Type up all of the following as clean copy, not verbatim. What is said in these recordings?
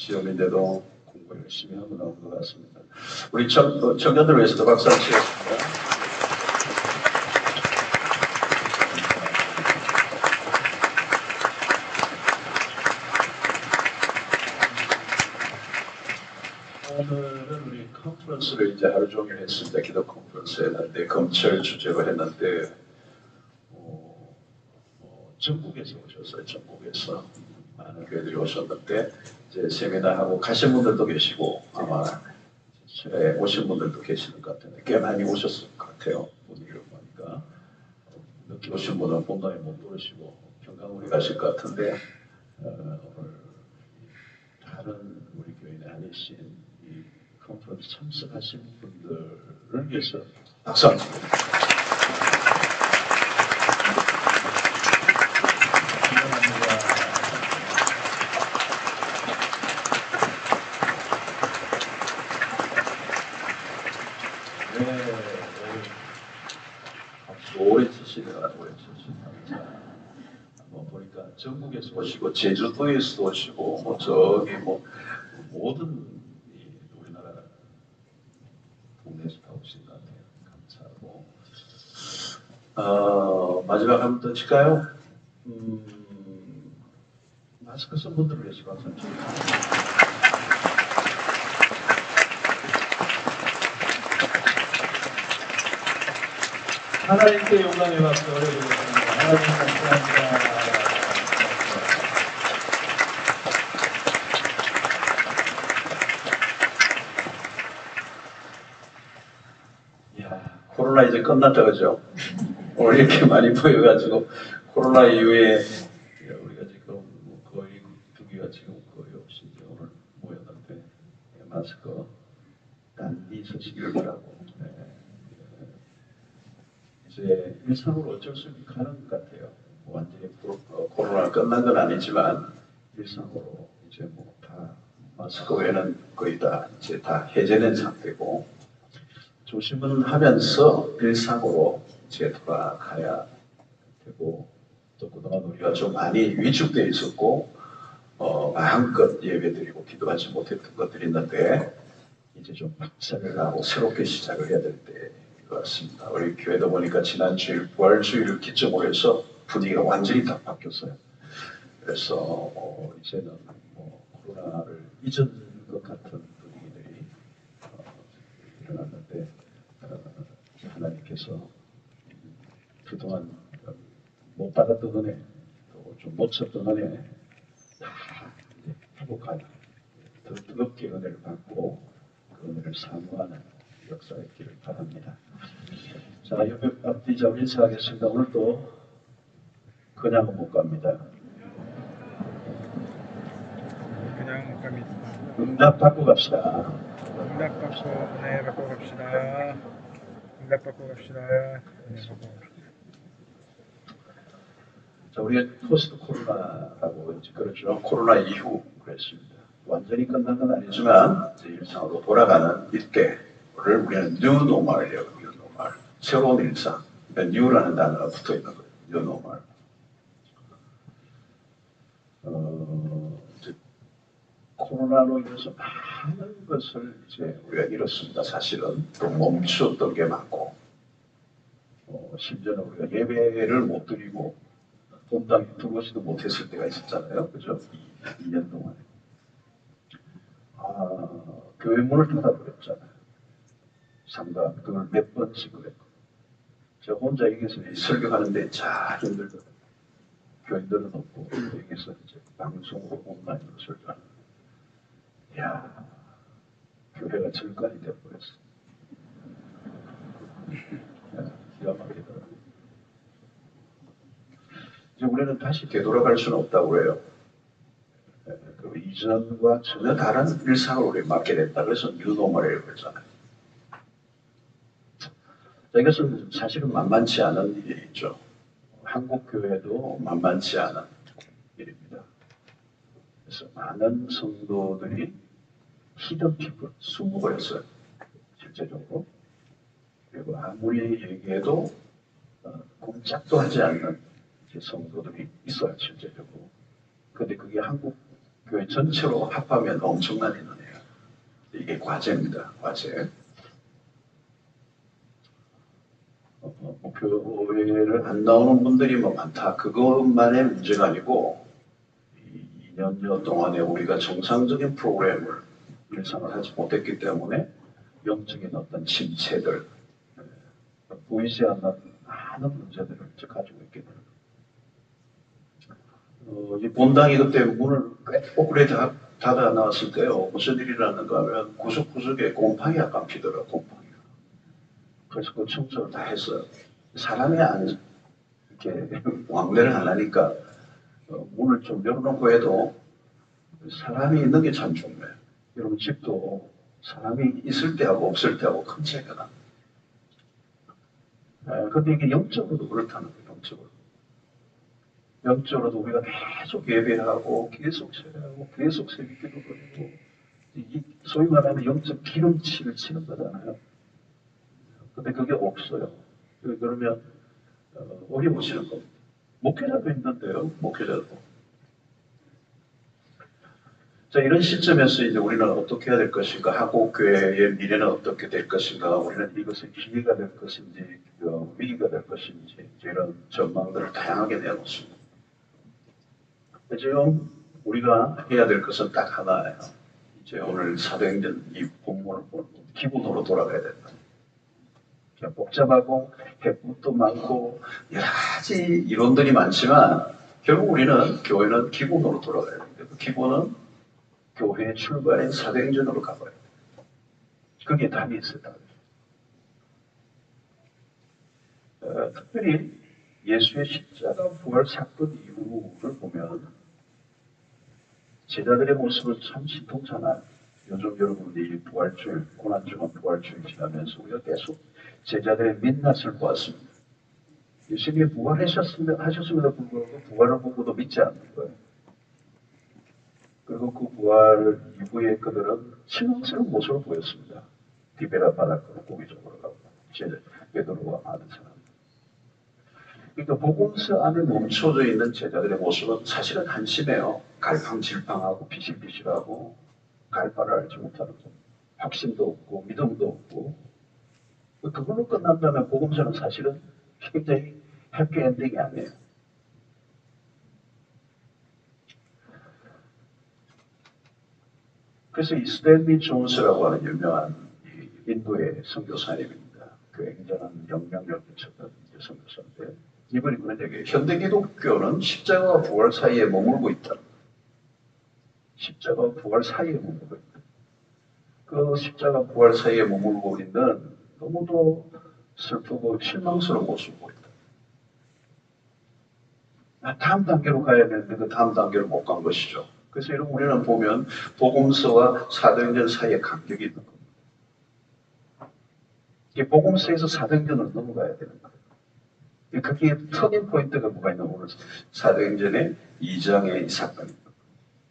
시험인데도 공부 열심히 하고 나온 것 같습니다. 우리 청년들을 위해서도 박수 한번 치겠습니다. 오늘은 우리 컨퍼런스를 이제 하루 종일 했습니다. 기도 컨퍼런스 했는데 검찰 주제로 했는데 전국에서 오셨어요. 전국에서 많은 교회들이 오셨는데 이제 세미나하고 가신 분들도 계시고 아마 오신 분들도 계시는 것 같은데 꽤 많이 오셨을 것 같아요. 분위기를 보니까 늦게 오신 분은 본당에 못 들으시고 평강우리 가실 것 같은데 오늘 다른 우리 교인의 아니신 이 컨퍼런스 참석하신 분들을 위해서 박수 한번 드립니다. 오래 치시네요. 오래 치시네요. 보니까 전국에서 오시고 제주도에서 오시고 뭐 저기 뭐 모든 우리나라 동네에서 다 오신 것 같아요. 감사하고 마지막 한 번 더 칠까요? 마스크 쓴 분들을 위해서 박수 한번 치겠습니다. 하나님께 영광의 박수 올려드리겠습니다. 하나님 감사합니다. 이야, 코로나 이제 끝났다 그죠? 오늘 이렇게 많이 모여가지고 코로나 이후에 우리가 지금 거의 두기가 지금 거의 없이 이제 오늘 모였는데 마스크 단디 쓰시기를 바라고. 이제 일상으로 어쩔 수 없이 가는 것 같아요. 완전히 코로나가 끝난 건 아니지만 일상으로 이제 뭐 다 마스크 외에는 거의 다 이제 다 해제된 상태고 조심은 하면서 일상으로 이제 돌아가야 되고 또 그동안 우리가 좀 많이 위축되어 있었고 마음껏 예배드리고 기도하지 못했던 것들이 있는데 이제 좀 박차를 하고 새롭게 시작을 해야 될 때. 같습니다. 우리 교회도 보니까 지난 주일 부활주일을 기점으로 해서 분위기가 완전히 다 바뀌었어요. 그래서 이제는 코로나를 잊은 것 같은 분위기들이 일어났는데 하나님께서 그동안 못 받았던 은혜, 또 좀 놓쳤던 은혜 다 회복하는 더 뜨겁게 은혜를 받고 그 은혜를 사모하는 역사의 길을 바랍니다. 자, 옆에 앞뒤 잡 인사하겠습니다. 오늘도 그냥은 못 갑니다. 그냥 못 갑니다. 응답 받고 갑시다. 응답 받고 은혜 받고 갑시다. 응답 받고 갑시다. 은혜 받고 갑시다. 자, 우리가 포스트 코로나라고 이제 그렇죠. 코로나 이후 그랬습니다. 완전히 끝난 건 아니지만 이제 일상으로 돌아가는 이때를 우리는 뉴 노멀이에요. 뉴 노멀. 새로운 일상. 그러니까 뉴라는 단어가 붙어 있는 거예요. 뉴 노멀. 코로나로 인해서 많은 것을 이제 우리가 잃었습니다. 사실은 또 멈추었던 게 많고, 심지어는 우리가 예배를 못 드리고 본당에 들어오지도 못했을 때가 있었잖아요. 그죠? 2년 동안에. 교회 문을 닫아버렸잖아요. 상담 그걸 몇 번씩 그랬고, 저 혼자 여기서 설교하는데 자 힘들거든요. 교인들은 없고 여기서 이제 방송으로 온라인으로 설교하는. 야, 교회가 절간이 되어버렸어. 기가 막히더라고요. 이제 우리는 다시 되돌아갈 수는 없다고 해요. 그 이전과 전혀 다른 일상을 우리 맞게 됐다. 그래서 뉴노멀이라고 그랬잖아요. 자, 이것은 사실은 만만치 않은 일이죠. 한국 교회도 만만치 않은 일입니다. 그래서 많은 성도들이 히든 피플, 숨어버렸어요. 실제적으로. 그리고 아무리 얘기해도 꼼짝도 하지 않는 성도들이 있어요. 실제적으로. 근데 그게 한국 교회 전체로 합하면 엄청난 인원이에요. 이게 과제입니다. 과제. 교회를 안 나오는 분들이 뭐 많다. 그것만의 문제가 아니고 2년여 동안에 우리가 정상적인 프로그램을 일상을 하지 못했기 때문에 영적인 어떤 침체들, 보이지 않는 많은 문제들을 가지고 있게 됩니다. 이 본당이 그때 문을 꽤 닫아 나왔을 때요. 무슨 일이 일어났는가 하면 구석구석에 곰팡이가 감히더라, 곰팡이가. 그래서 그 청소를 다 했어요. 사람이 이렇게 왕래를 안 하니까 문을 좀 열어놓고 해도 사람이 있는 게 참 중요해요. 여러분 집도 사람이 있을 때하고 없을 때하고 큰 차이가 납니다. 근데 이게 영적으로도 그렇다는 거예요. 영적으로도 우리가 계속 예배하고 계속 세배하고 계속 새벽기도 드리고 소위 말하는 영적 기름칠을 치는 거잖아요. 근데 그게 없어요. 그러면 어려우시는 겁니다. 목회자도 있는데요. 목회자도. 자, 이런 시점에서 이제 우리는 어떻게 해야 될 것인가, 한국교회의 미래는 어떻게 될 것인가, 우리는 이것이 기회가 될 것인지, 위기가 될 것인지, 이런 전망들을 다양하게 내놓습니다. 지금 우리가 해야 될 것은 딱 하나예요. 이제 오늘 사도행전 이 본문을 보고 기본으로 돌아가야 된다. 복잡하고 해법도 많고 여러 가지 이론들이 많지만 결국 우리는 교회는 기본으로 돌아가야 됩니다. 그 기본은 교회의 출발인 사도행전으로 가봐야 돼요. 그게 답이 있었다. 특별히 예수의 십자가 부활 사건 이후를 보면 제자들의 모습은 참 신통찮아요. 요즘 여러분들이 부활주일, 고난주간 부활주일 지나면서 우리가 계속 제자들의 민낯을 보았습니다. 예수님이 하셨음에도 불구하고 부활을 보고도 믿지 않는 거예요. 그리고 그 부활 이후에 그들은 신앙스러운 모습을 보였습니다. 디베라 바닷가로 고기 쪽으로 가고 베드로와 아는 사람. 그러니까 복음서 안에 멈춰져 있는 제자들의 모습은 사실은 한심해요. 갈팡질팡하고 비실비실하고 갈 바를 알지 못하는 것. 확신도 없고 믿음도 없고 그걸로 끝난다면 복음서는 사실은 굉장히 해피엔딩이 아니에요. 그래서 이 스탠리 존스라고 하는 유명한 인도의 선교사님입니다. 굉장한 영향력을 미쳤던 선교사인데 이분이 그런 얘기예요. 현대 기독교는 십자가와 부활 사이에 머물고 있다. 십자가와 부활 사이에 머물고 있다. 그 십자가 부활 사이에 머물고 있는 너무도 슬프고 실망스러운 모습을 보인다. 다음 단계로 가야 되는데 그 다음 단계로 못 간 것이죠. 그래서 이런 우리는 보면 복음서와 사도행전 사이에 간격이 있는 겁니다. 이 복음서에서 사도행전으로 넘어가야 되는 거예요. 거기에 터닝 포인트가 뭐가 있나 오늘 사도행전의 2장의 이 사건입니다.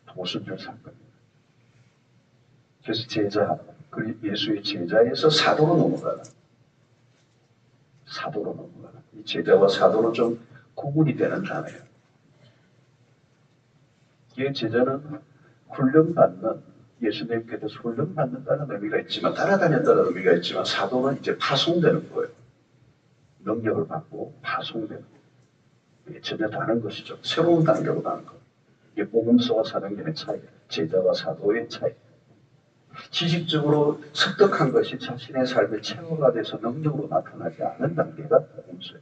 도순절 사건입니다. 그래서 그 예수의 제자에서 사도로 넘어가는 이 제자와 사도로 좀 구분이 되는 단어예요. 이 제자는 훈련받는 예수님께서 훈련받는다는 의미가 있지만 따라다녔다는 의미가 있지만 사도는 이제 파송되는 거예요. 능력을 받고 파송되는 거예요. 이게 전혀 다른 것이죠. 새로운 단계로 가는 거예요. 이게 복음서와 사도행전의 차이, 제자와 사도의 차이. 지식적으로 습득한 것이 자신의 삶의 체화가 돼서 능력으로 나타나지 않은 단계가 복음서예요.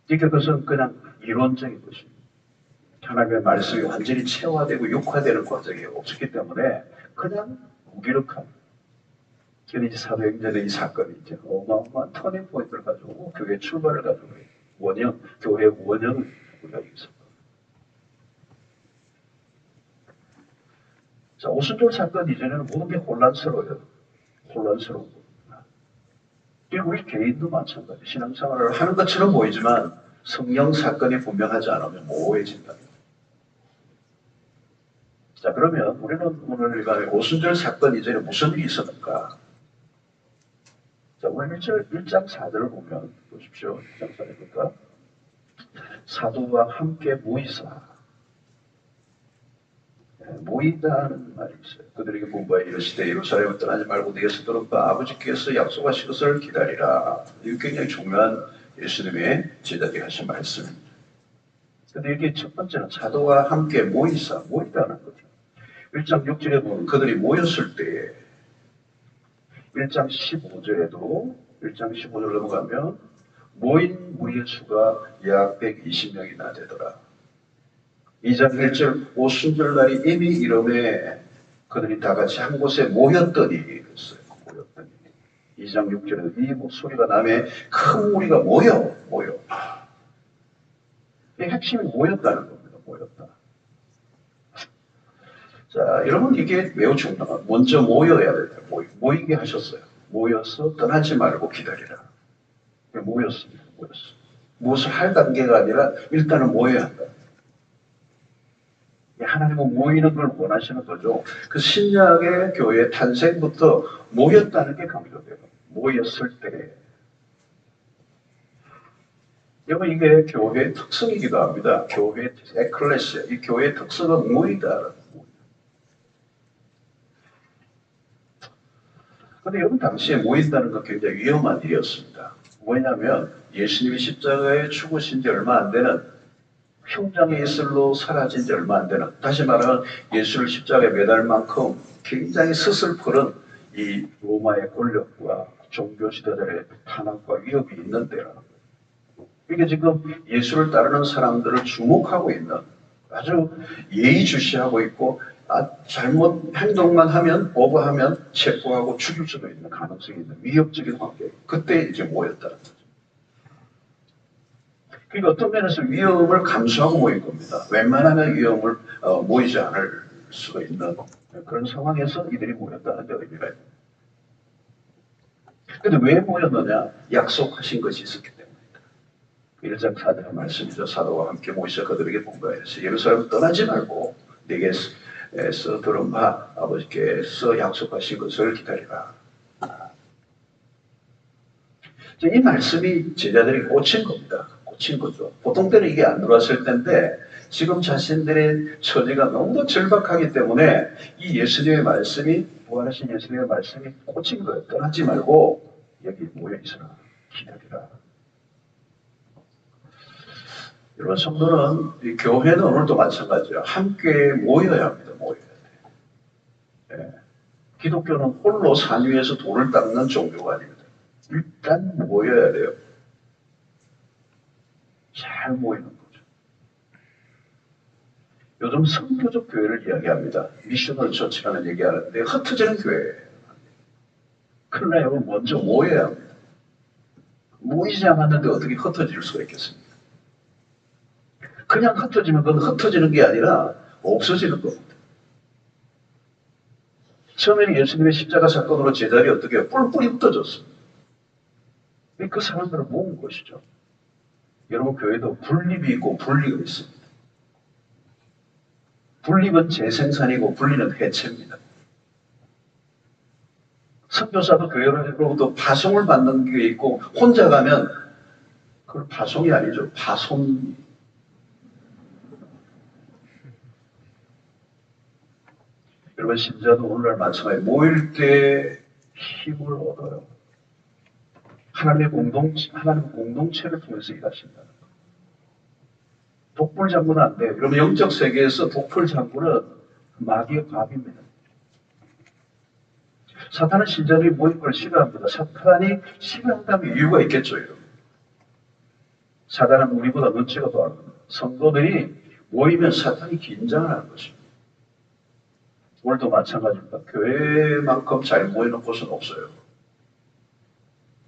그것은 그냥 이론적인 것입니다. 하나님의 말씀이 완전히 체화되고 육화되는 과정이 없었기 때문에 그냥 무기력한. 그런데 이제 사도행전의 이 사건이 이제 어마어마한 터닝 포인트를 가지고 교회 출발을 가지고 교회의 원형을 우리가 있었다. 자, 오순절 사건 이전에는 모든 게 혼란스러워요. 혼란스러운 겁니다. 우리 개인도 마찬가지. 신앙생활을 하는 것처럼 보이지만 성령 사건이 분명하지 않으면 모호해진다. 자, 그러면 우리는 오늘 일간에 오순절 사건 이전에 무슨 일이 있었는가? 자, 오늘 1장 4절을 보면 보십시오. 1장 4절. 그러니까 사도와 함께 모이사 모이다는 말이 있어요. 그들에게 본바에 이르시되 예루살렘을 떠나지 말고 네게서 들은 바 아버지께서 약속하신 것을 기다리라. 이게 굉장히 중요한 예수님의 제자들이 하신 말씀입니다. 근데 이게 첫 번째는 사도와 함께 모이다는 거죠. 1장 6절에 보면 그들이 모였을 때에 1장 15절에도 1장 15절 넘어가면 모인 무리의 수가 약 120명이나 되더라. 2장 1절 오순절날이 이미 이름에 그들이 다 같이 한 곳에 모였더니 그랬어요. 모였더니 2장 6절에 이 목소리가 남에 큰 무리가 모여 이 핵심이 모였다는 겁니다. 모였다. 자, 여러분 이게 매우 중요한 먼저 모여야 돼요. 모이게 하셨어요. 모여서 떠나지 말고 기다리라. 모였습니다. 무엇을 할 단계가 아니라 일단은 모여야 한다. 하나님은 모이는 걸 원하시는 거죠. 그 신약의 교회 탄생부터 모였다는 게 강조돼요. 모였을 때. 여러분 이게 교회의 특성이기도 합니다. 교회의 에클레시아, 이 교회의 특성은 모이다. 그런데 여러분 당시에 모인다는 건 굉장히 위험한 일이었습니다. 뭐냐면 예수님이 십자가에 죽으신 지 얼마 안 되는 흉장의 예술로 사라진 지 얼마 안 되는 다시 말하면 예수를 십자가에 매달 만큼 굉장히 스슬프른 이 로마의 권력과 종교 지도자들의 탄압과 위협이 있는 때라는 거예요. 이게 지금 예수를 따르는 사람들을 주목하고 있는 아주 예의주시하고 있고 잘못 행동만 하면 오버하면 체포하고 죽일 수도 있는 가능성이 있는 위협적인 환경. 그때 이제 모였다는 거죠. 그러니까 어떤 면에서 위험을 감수하고 모인 겁니다. 웬만하면 위험을 모이지 않을 수가 있는 그런 상황에서 이들이 모였다는 데 의미가 있습니다. 그런데 왜 모였느냐? 약속하신 것이 있었기 때문입니다. 1장 4절의 말씀이죠. 사도와 함께 모이셔 그들에게 본가에서 예루살렘을 떠나지 말고 내게서 들은 바 아버지께서 약속하신 것을 기다리라. 이 말씀이 제자들이 꽂힌 겁니다. 꽂힌 거죠. 보통 때는 이게 안 들어왔을 텐데 지금 자신들의 처지가 너무 절박하기 때문에 이 예수님의 말씀이 부활하신 예수님의 말씀이 꽂힌 거예요. 떠나지 말고 여기 모여있으라. 기다리라. 여러분 성도는 이 교회는 오늘도 마찬가지예요. 함께 모여야 합니다. 모여야 돼요. 네. 기독교는 홀로 산 위에서 돌을 닦는 종교가 아닙니다. 일단 모여야 돼요. 잘 모이는 거죠. 요즘 선교적 교회를 이야기합니다. 미셔널 처치라는 얘기하는데 흩어지는 교회예요. 그러나 여러분 먼저 모여야 합니다. 모이지 않았는데 어떻게 흩어질 수가 있겠습니까? 그냥 흩어지면 그건 흩어지는 게 아니라 없어지는 겁니다. 처음에는 예수님의 십자가 사건으로 제자들이 어떻게 뿔뿔이 흩어졌습니다. 그 사람들을 모은 것이죠. 여러분 교회도 분립이 있고 분리가 있습니다. 분립은 재생산이고 분리는 해체입니다. 선교사도 교회로부터 파송을 받는 게 있고 혼자 가면 그걸 파송이 아니죠. 파손. 여러분 신자도 오늘날 마찬가지 모일 때 힘을 얻어요. 하나님의 공동체를 통해서 일하신다는 것. 독불장군은 안 돼요. 여러분 영적 세계에서 독불장군은 마귀의 밥입니다. 사탄은 신자들이 모인 걸 싫어합니다. 사탄이 싫어한다면 이유가 있겠죠. 여러분. 사탄은 우리보다 눈치가 빠릅니다. 성도들이 모이면 사탄이 긴장을 하는 것입니다. 오늘도 마찬가지입니다. 교회만큼 잘 모이는 곳은 없어요.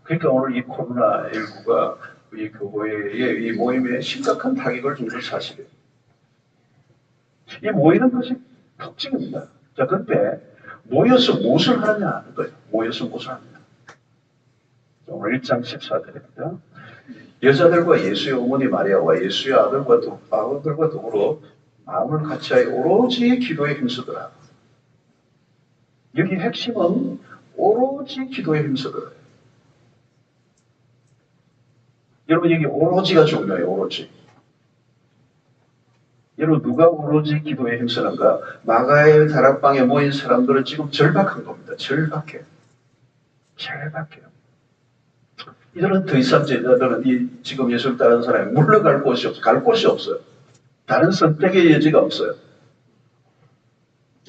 그러니까 오늘 이 코로나19가 이 교회의 이 모임에 심각한 타격을 준 건 사실이에요. 이 모이는 것이 특징입니다. 자, 근데 모여서 무엇을 하느냐 하는 거예요. 모여서 무엇을 하느냐. 오늘 1장 14절입니다. 여자들과 예수의 어머니 마리아와 예수의 아들과 더불어 마음을 같이하여 오로지 기도에 힘쓰더라. 여기 핵심은 오로지 기도에 힘쓰더라. 여러분 여기 오로지가 중요해요. 오로지. 여러분 누가 오로지 기도에 힘쓰는가? 마가의 다락방에 모인 사람들은 지금 절박한 겁니다. 절박해요. 절박해요. 이들은 더 이상 제자들은 지금 예수를 따르는 사람이 물러갈 곳이 없어요. 갈 곳이 없어요. 다른 선택의 여지가 없어요.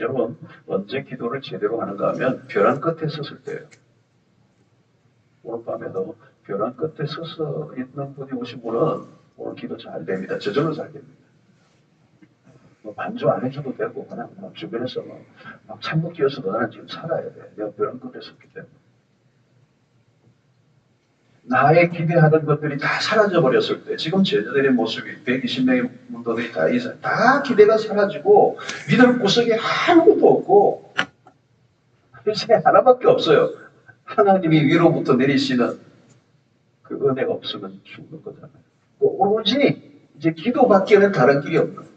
여러분 언제 기도를 제대로 하는가 하면 벼랑 끝에 섰을 때예요. 오늘 밤에도 벼랑 끝에 서서 있는 분이 오신 분은 오늘 기도 잘 됩니다. 저절로 잘 됩니다. 뭐 반주 안 해줘도 되고 그냥 주변에서 막 참고 끼어서도 나는 지금 살아야 돼. 내가 벼랑 끝에 섰기 때문에. 나의 기대하던 것들이 다 사라져 버렸을 때 지금 제자들의 모습이 120명의 문도들이 다 기대가 사라지고 믿을 구석이 아무것도 없고 이제 하나밖에 없어요. 하나님이 위로부터 내리시는 그 은혜가 없으면 죽는 거잖아요. 오로지 이제 기도밖에는 다른 길이 없는 거예요.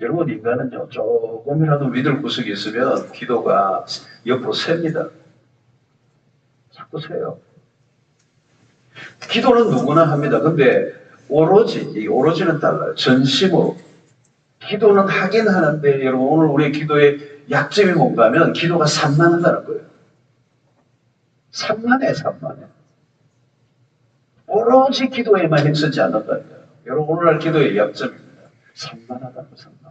여러분 인간은요 조금이라도 믿을 구석이 있으면 기도가 옆으로 셉니다. 자꾸 세요. 기도는 누구나 합니다. 근데 오로지는 달라요. 전심으로. 기도는 하긴 하는데 여러분 오늘 우리의 기도의 약점이 뭔가 하면 기도가 산만하다는 거예요. 산만해. 오로지 기도에만 힘쓰지 않는다는 거예요. 여러분 오늘날 기도의 약점입니다. 산만하다는 거예요.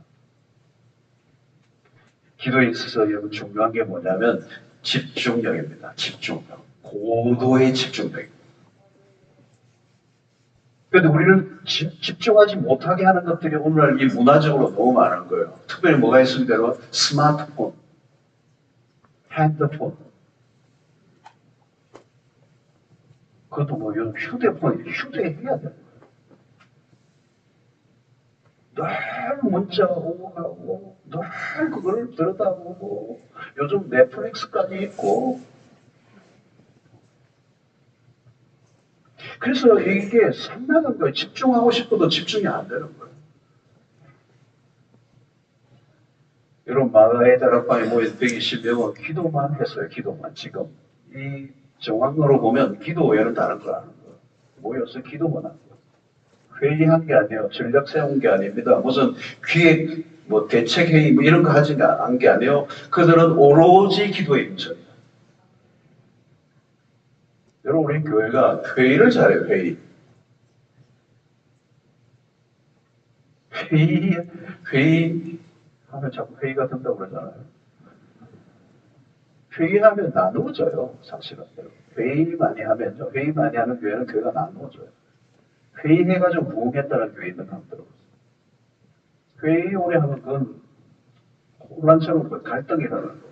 기도에 있어서 여러분 중요한 게 뭐냐면 집중력입니다. 집중력. 고도의 집중력입니다. 그런데 우리는 집중하지 못하게 하는 것들이 오늘날 이 문화적으로 너무 많은 거예요. 특별히 뭐가 있습니까? 여러분? 스마트폰, 핸드폰. 그것도 뭐 요즘 휴대해야 돼요. 늘 문자 오고 가고, 늘 그걸 들여다보고, 요즘 넷플릭스까지 있고. 그래서 이게 산만한 거예요. 집중하고 싶어도 집중이 안 되는 거예요. 여러분, 마가의 다락방에 모인 120명은 기도만 했어요. 기도만. 지금. 이 정황으로 보면 기도 외에는 다른 걸 하는 거예요. 모여서 기도만 한 거예요. 회의한 게 아니에요. 전략 세운 게 아닙니다. 무슨 기획, 대책회의 이런 거 하지 않은 게 아니에요. 그들은 오로지 기도에 임합니다. 여러분, 우리 교회가 회의를 잘해요. 회의 하면 자꾸 회의가 된다고 그러잖아요. 회의하면 나누어져요. 사실은. 회의 많이 하는 교회는 교회가 나누어져요. 회의해가지고 부흥했다는 교회 있는 사람 들어보세요. 회의 오래 하면 그건 혼란스러운 거예요. 갈등이라는 거예요.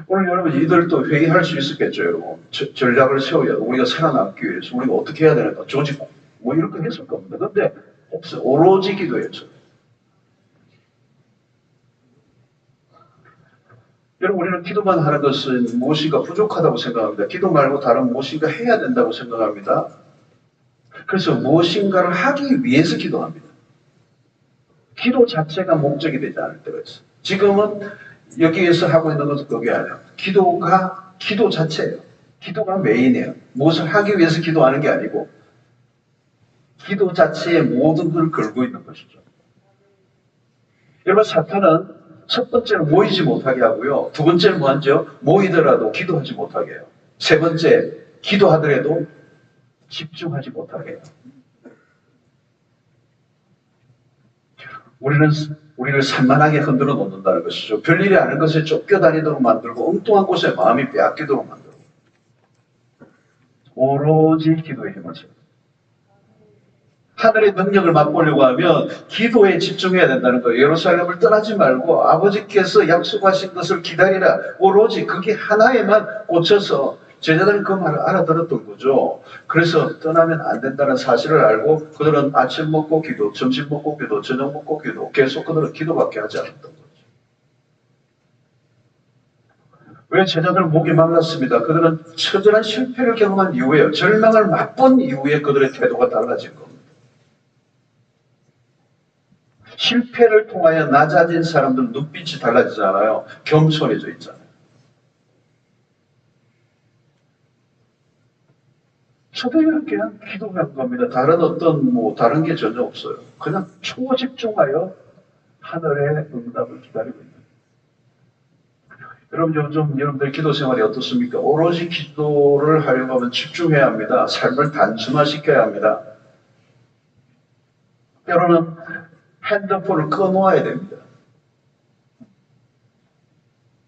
오늘 여러분 이들도 회의할 수 있었겠죠, 여러분. 전략을 세워야 우리가 살아남기 위해서 우리가 어떻게 해야 되는가, 조직 뭐 이렇게 했을 겁니다. 근데 없어요. 오로지 기도했어요. 여러분 우리는 기도만 하는 것은 무엇인가 부족하다고 생각합니다. 기도 말고 다른 무엇인가 해야 된다고 생각합니다. 그래서 무엇인가를 하기 위해서 기도합니다. 기도 자체가 목적이 되지 않을 때가 있어요. 지금은 여기에서 하고 있는 것은 그게 아니에요. 기도가 기도 자체예요. 기도가 메인이에요. 무엇을 하기 위해서 기도하는 게 아니고 기도 자체에 모든 걸 걸고 있는 것이죠. 여러분 사탄은 첫 번째는 모이지 못하게 하고요. 두 번째는 뭐하죠? 모이더라도 기도하지 못하게 해요. 세 번째, 기도하더라도 집중하지 못하게 해요. 우리를 산만하게 흔들어 놓는다는 것이죠. 별일이 아닌 것에 쫓겨다니도록 만들고 엉뚱한 곳에 마음이 빼앗기도록 만들고 오로지 기도에 힘을 써요. 하늘의 능력을 맛보려고 하면 기도에 집중해야 된다는 거예요. 예루살렘을 떠나지 말고 아버지께서 약속하신 것을 기다리라. 오로지 그게 하나에만 꽂혀서 제자들은 그 말을 알아들었던 거죠. 그래서 떠나면 안 된다는 사실을 알고 그들은 아침 먹고 기도, 점심 먹고 기도, 저녁 먹고 기도, 계속 그들은 기도밖에 하지 않았던 거죠. 왜 제자들 목이 말랐습니다. 그들은 처절한 실패를 경험한 이후에 절망을 맛본 이후에 그들의 태도가 달라진 겁니다. 실패를 통하여 낮아진 사람들 눈빛이 달라지잖아요. 겸손해져 있잖아요. 저도 그냥 기도한 겁니다. 다른 어떤 다른 게 전혀 없어요. 그냥 초집중하여 하늘의 응답을 기다리고 있는. 여러분 요즘 여러분들 기도 생활이 어떻습니까? 오로지 기도를 하려고 하면 집중해야 합니다. 삶을 단순화시켜야 합니다. 때로는 핸드폰을 꺼놓아야 됩니다.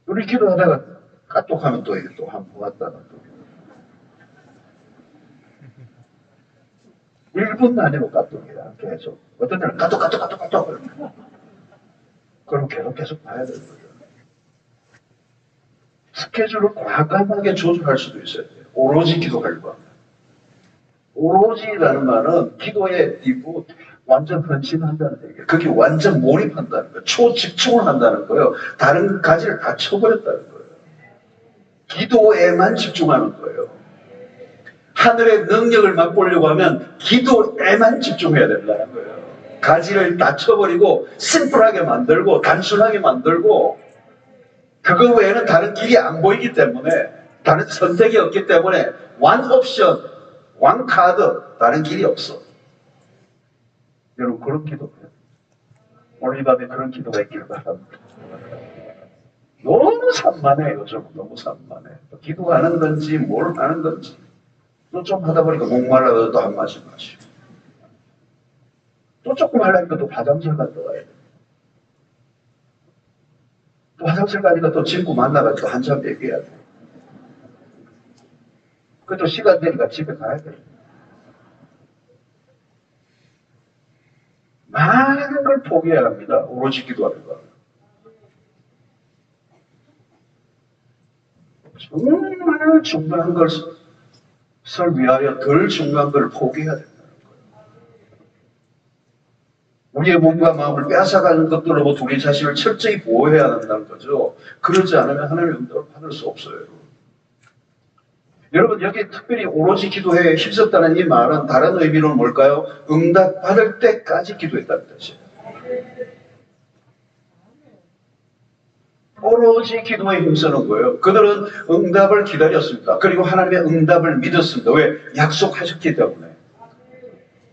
우리 기도하다가 까똑하면 또 이게 또 한 번 왔다가 또 1분 단위로 까똑이야. 계속. 어떤 때는 까똑. 그럼 계속 봐야 되는 거죠. 스케줄을 과감하게 조절할 수도 있어요. 오로지 기도하려고 합니다. 오로지라는 말은 기도에 이부 완전 헌신한다는 얘기예요. 그게 완전 몰입한다는 거예요. 초집중을 한다는 거예요. 다른 가지를 다 쳐버렸다는 거예요. 기도에만 집중하는 거예요. 하늘의 능력을 맛보려고 하면 기도에만 집중해야 된다는 거예요. 가지를 다 쳐버리고 심플하게 만들고 단순하게 만들고 그거 외에는 다른 길이 안 보이기 때문에 다른 선택이 없기 때문에 one 옵션, one 카드 다른 길이 없어. 여러분 그런 기도해요. 오늘 이 밤에 그런 기도가 있기를 바랍니다. 너무 산만해 요즘 너무 산만해. 기도하는 건지 뭘 하는 건지 또 좀 하다 보니까 목말라도 또 한 마씩 마시고 또 조금 하려니까 또 화장실 갔다 와야 돼. 또 화장실 가니까 또 친구 만나가지고 한참 얘기해야 돼. 그또 시간 되니까 집에 가야 돼. 많은 걸 포기해야 합니다. 오로지 기도하려고. 정말 중요한 것을 위하여 덜 중요한 것을 포기해야 된다는 거예요. 우리의 몸과 마음을 뺏어가는 것들로부터 우리 자신을 철저히 보호해야 한다는 거죠. 그러지 않으면 하나님의 응답을 받을 수 없어요. 여러분 여기 특별히 오로지 기도에 힘썼다는 이 말은 다른 의미로는 뭘까요? 응답 받을 때까지 기도했다는 뜻이에요. 오로지 기도에 힘쓰는 거예요. 그들은 응답을 기다렸습니다. 그리고 하나님의 응답을 믿었습니다. 왜? 약속하셨기 때문에.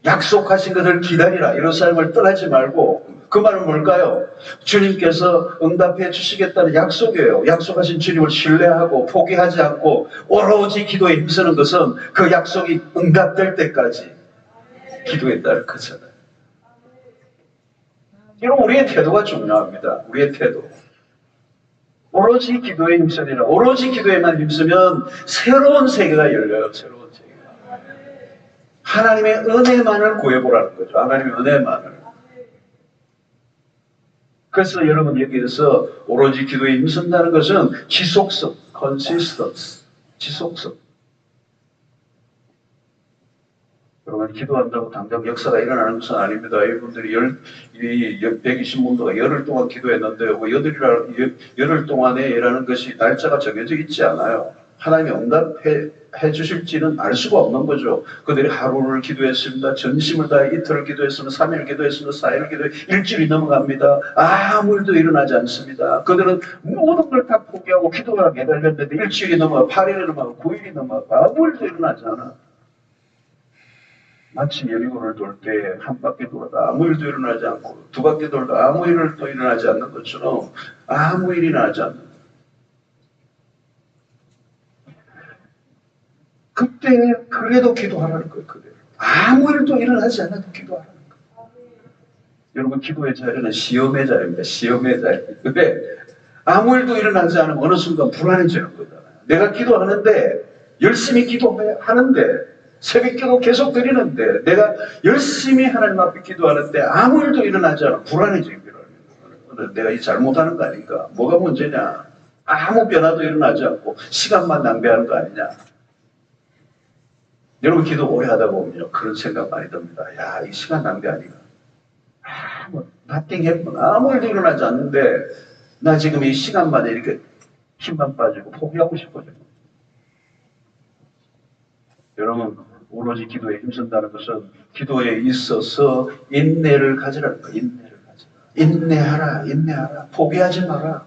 약속하신 것을 기다리라. 이런 삶을 떠나지 말고 그 말은 뭘까요? 주님께서 응답해 주시겠다는 약속이에요. 약속하신 주님을 신뢰하고 포기하지 않고 오로지 기도에 힘쓰는 것은 그 약속이 응답될 때까지 기도했다는 거잖아요. 이런 우리의 태도가 중요합니다. 우리의 태도. 오로지 기도에 힘쓰리라. 오로지 기도에만 힘쓰면 새로운 세계가 열려요. 새로운 세계가. 하나님의 은혜만을 구해보라는 거죠. 하나님의 은혜만을. 그래서 여러분 여기에서 오로지 기도에 힘쓴다는 것은 지속성, consistency, 지속성. 여러분 기도한다고 당장 역사가 일어나는 것은 아닙니다. 이분들이 120문도가 열흘 동안 기도했는데 열흘 동안에라는 것이 날짜가 정해져 있지 않아요. 하나님이 응답해 주실지는 알 수가 없는 거죠. 그들이 하루를 기도했습니다. 전심을 다해 이틀을 기도했습니다. 3일 기도했습니다. 4일 기도했습니다. 일주일이 넘어갑니다. 아무 일도 일어나지 않습니다. 그들은 모든 걸 다 포기하고 기도가 매달렸는데 일주일이 넘어가 8일이 넘어가 9일이 넘어가 아무 일도 일어나지 않아. 마치 여리고를 돌 때 한 바퀴 돌아도 아무 일도 일어나지 않고 두 바퀴 돌도 아무 일도 일어나지 않는 것처럼 아무 일이 일어나지 않는 거예요. 그때 그래도 기도하라는 거예요. 그대로. 아무 일도 일어나지 않아도 기도하라는 거예요. 여러분 기도의 자리는 시험의 자리입니다. 시험의 자리. 왜? 아무 일도 일어나지 않으면 어느 순간 불안해지는 거잖아요. 내가 기도하는데 열심히 기도하는데 새벽기도 계속 드리는데 내가 열심히 하나님 앞에 기도하는데 아무 일도 일어나지 않아 불안해지기 때문에 내가 이 잘못하는 거 아닌가? 뭐가 문제냐? 아무 변화도 일어나지 않고 시간만 낭비하는 거 아니냐? 여러분 기도 오래 하다 보면요 그런 생각 많이 듭니다. 야, 이 시간 낭비 아닌가? nothing happen. 아무 일도 일어나지 않는데 나 지금 이 시간만에 이렇게 힘만 빠지고 포기하고 싶어져요. 여러분 오로지 기도에 힘쓴다는 것은 기도에 있어서 인내를 가지라는 거예요. 인내를 가지라. 인내하라. 인내하라. 포기하지 마라.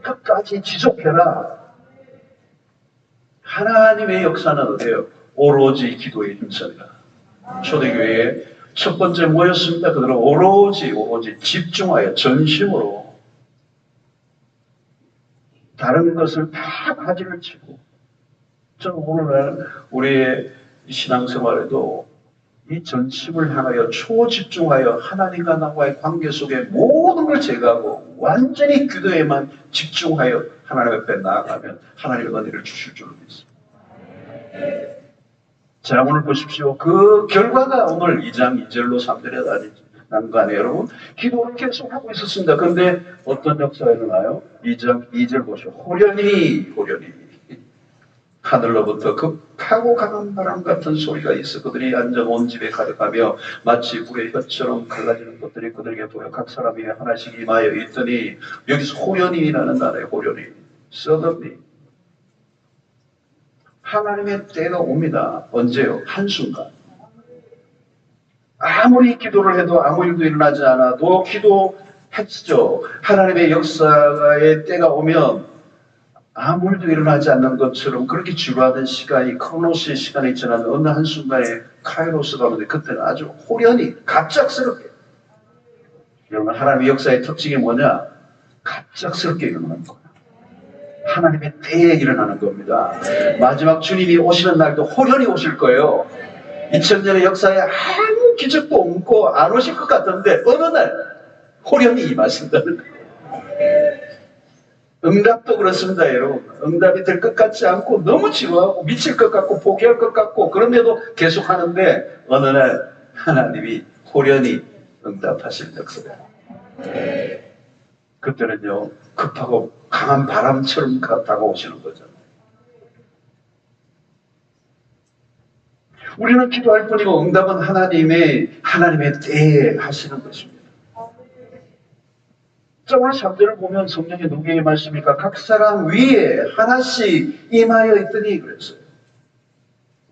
끝까지 지속해라. 하나님의 역사는 어때요? 오로지 기도에 힘써라. 초대교회에 첫 번째 모였습니다. 그들은 오로지 집중하여 전심으로 다른 것을 다 바지를 치고, 저는 오늘날 우리의 신앙생활에도 이 전심을 향하여 초집중하여 하나님과 나와의 관계 속에 모든 걸 제거하고 완전히 기도에만 집중하여 하나님 앞에 나아가면 하나님의 은혜를 주실 줄로 믿습니다. 자, 오늘 보십시오. 그 결과가 오늘 2장 2절로 3절에 난간에 여러분 기도를 계속하고 있었습니다. 그런데 어떤 역사가 일어나요? 2장 2절 보시오. 호련히 하늘로부터 급하고 강한 바람 같은 소리가 있어 그들이 앉아 온 집에 가득하며 마치 불의 혀처럼 갈라지는 것들이 그들에게 보여 각 사람이 하나씩 임하여 있더니, 여기서 호련히라는 단어에 호련히 suddenly 하나님의 때가 옵니다. 언제요? 한순간. 아무리 기도를 해도 아무 일도 일어나지 않아도 기도했죠. 하나님의 역사의 때가 오면 아무 일도 일어나지 않는 것처럼 그렇게 지루하던 시간이 크로노스의 시간이 지난 어느 한순간에 카이로스가 오는데, 그때는 아주 호련히 갑작스럽게, 여러분 하나님의 역사의 특징이 뭐냐? 갑작스럽게 일어나는 거예요. 하나님의 때에 일어나는 겁니다. 마지막 주님이 오시는 날도 호련히 오실 거예요. 2000년의 역사에 아무 기적도 없고 안 오실 것 같은데 어느 날 호련히 임하신다는 거예요. 응답도 그렇습니다, 여러분. 응답이 될 것 같지 않고 너무 지루하고 미칠 것 같고 포기할 것 같고 그런데도 계속 하는데 어느 날 하나님이 호련히 응답하실 역사가, 그때는요 급하고 강한 바람처럼 다가오시는 거죠. 우리는 기도할 뿐이고 응답은 하나님의 때에 하시는 것입니다. 자, 오늘 3절을 보면 성령의 누구에게 말씀입니까? 각 사람 위에 하나씩 임하여 있더니 그랬어요.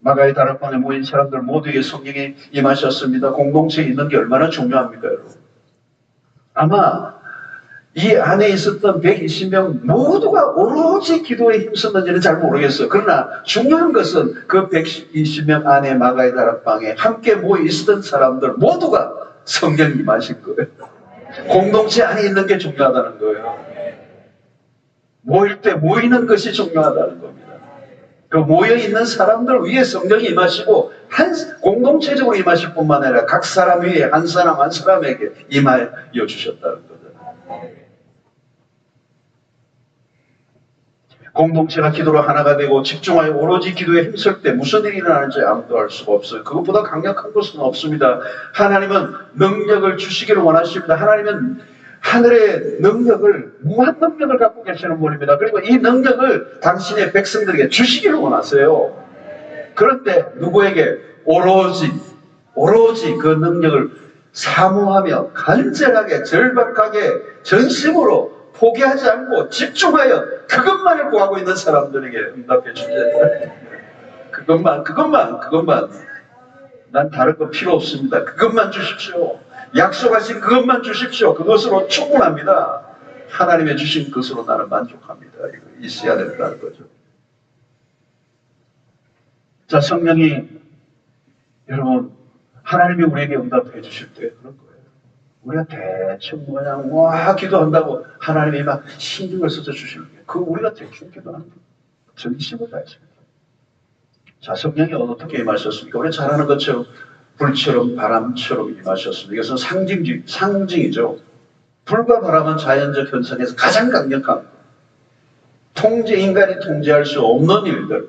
마가의 다락방에 모인 사람들 모두에게 성령이 임하셨습니다. 공동체에 있는 게 얼마나 중요합니까, 여러분? 아마 이 안에 있었던 120명 모두가 오로지 기도에 힘썼는지는 잘 모르겠어요. 그러나 중요한 것은 그 120명 안에 마가의 다락방에 함께 모여 있었던 사람들 모두가 성령이 임하신 거예요. 공동체 안에 있는 게 중요하다는 거예요. 모일 때 모이는 것이 중요하다는 겁니다. 그 모여있는 사람들 위에 성령이 임하시고 공동체적으로 임하실 뿐만 아니라 각 사람 위에 한 사람 한 사람에게 임하여 주셨다는 거죠. 공동체가 기도로 하나가 되고 집중하여 오로지 기도에 힘쓸 때 무슨 일이 일어나는지 아무도 알 수가 없어요. 그것보다 강력한 것은 없습니다. 하나님은 능력을 주시기를 원하십니다. 하나님은 하늘의 능력을, 무한 능력을 갖고 계시는 분입니다. 그리고 이 능력을 당신의 백성들에게 주시기를 원하세요. 그런데 누구에게? 오로지 그 능력을 사모하며 간절하게 절박하게 전심으로 포기하지 않고 집중하여 그것만을 구하고 있는 사람들에게 응답해 주세요. 그것만. 난 다른 거 필요 없습니다. 그것만 주십시오. 약속하신 그것만 주십시오. 그것으로 충분합니다. 하나님의 주신 것으로 나는 만족합니다. 이거 있어야 된다는 거죠. 자, 성령이, 여러분, 하나님이 우리에게 응답해 주실 때 그런 거예요. 우리가 대충 그냥 기도한다고 하나님이 막 신경을 써서 주시는 게, 그거 우리가 대충 기도하는 거예요. 전심을 다했습니다. 자, 성령이 어떻게 임하셨습니까? 우리가 잘 아는 것처럼 불처럼 바람처럼 임하셨습니다. 이것은 상징이죠. 불과 바람은 자연적 현상에서 가장 강력한 인간이 통제할 수 없는 일들,